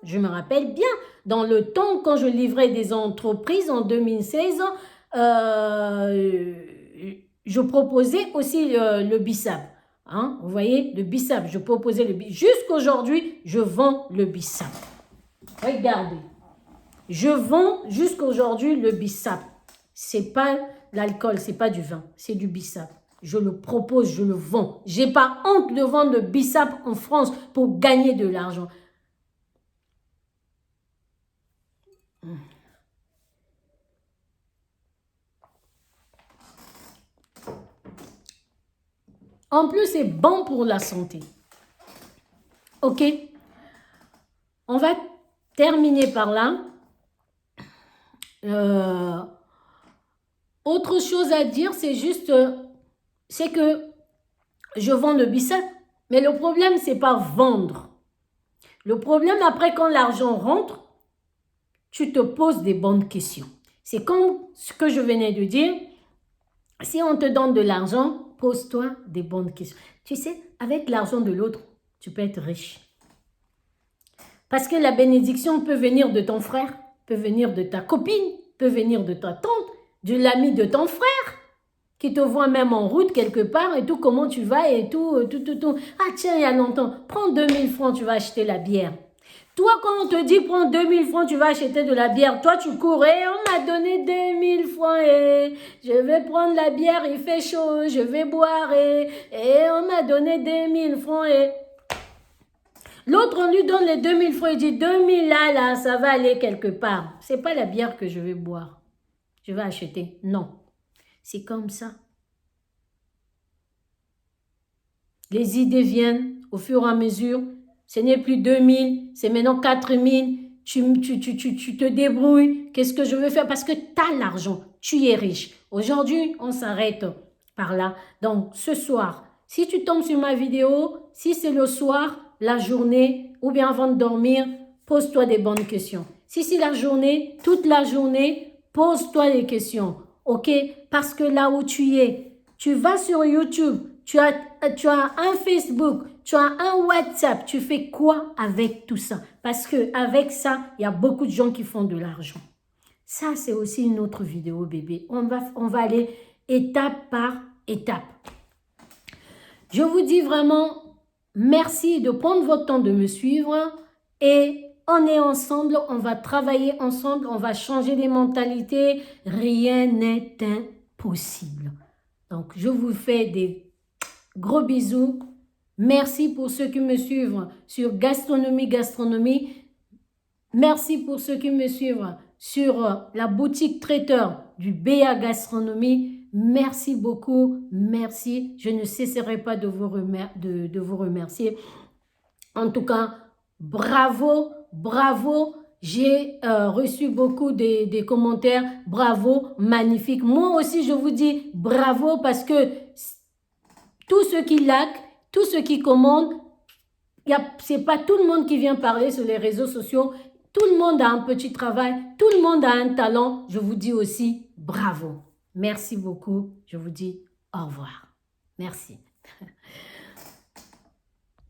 je me rappelle bien, dans le temps quand je livrais des entreprises en 2016, je proposais aussi le bissap. Hein? Vous voyez, le bissap, je proposais le bissap. Jusqu'aujourd'hui, je vends le bissap. Regardez, je vends jusqu'aujourd'hui le bissap. C'est pas l'alcool, c'est pas du vin, c'est du bissap. Je le propose, je le vends. J'ai pas honte de vendre le bissap en France pour gagner de l'argent. En plus, c'est bon pour la santé. Ok? On va terminer par là. Autre chose à dire, c'est juste, c'est que je vends le bissap, mais le problème, c'est pas vendre. Le problème, après, quand l'argent rentre, tu te poses des bonnes questions. C'est comme ce que je venais de dire. Si on te donne de l'argent, pose-toi des bonnes questions. Tu sais, avec l'argent de l'autre, tu peux être riche. Parce que la bénédiction peut venir de ton frère, peut venir de ta copine, peut venir de ta tante, de l'ami de ton frère, qui te voit même en route quelque part et tout, comment tu vas et tout. Ah tiens, il y a longtemps, prends 2000 francs, tu vas acheter la bière. Toi, quand on te dit prends 2000 francs, tu vas acheter de la bière, toi tu cours et on m'a donné 2000 francs et je vais prendre la bière, il fait chaud, je vais boire et on m'a donné 2000 francs et... L'autre, on lui donne les 2000 francs, il dit 2000 là, ça va aller quelque part. C'est pas la bière que je vais boire, je vais acheter. Non, c'est comme ça. Les idées viennent au fur et à mesure. Ce n'est plus 2000, c'est maintenant 4000. Tu te débrouilles. Qu'est-ce que je veux faire? Parce que tu as l'argent. Tu es riche. Aujourd'hui, on s'arrête par là. Donc, ce soir, si tu tombes sur ma vidéo, si c'est le soir, la journée, ou bien avant de dormir, pose-toi des bonnes questions. Si c'est la journée, toute la journée, pose-toi des questions. OK? Parce que là où tu es, tu vas sur YouTube, tu as un Facebook, tu as un WhatsApp, tu fais quoi avec tout ça? Parce qu'avec ça, il y a beaucoup de gens qui font de l'argent. Ça, c'est aussi une autre vidéo, bébé. On va aller étape par étape. Je vous dis vraiment merci de prendre votre temps de me suivre et on est ensemble, on va travailler ensemble, on va changer les mentalités. Rien n'est impossible. Donc, je vous fais des gros bisous. Merci pour ceux qui me suivent sur Gastronomie. Merci pour ceux qui me suivent sur la boutique traiteur du BA Gastronomie. Merci beaucoup. Merci. Je ne cesserai pas de vous remercier. En tout cas, bravo, bravo. J'ai reçu beaucoup de commentaires. Bravo, magnifique. Moi aussi, je vous dis bravo parce que tous ceux qui like, tous ceux qui commandent, ce n'est pas tout le monde qui vient parler sur les réseaux sociaux. Tout le monde a un petit travail. Tout le monde a un talent. Je vous dis aussi bravo. Merci beaucoup. Je vous dis au revoir. Merci.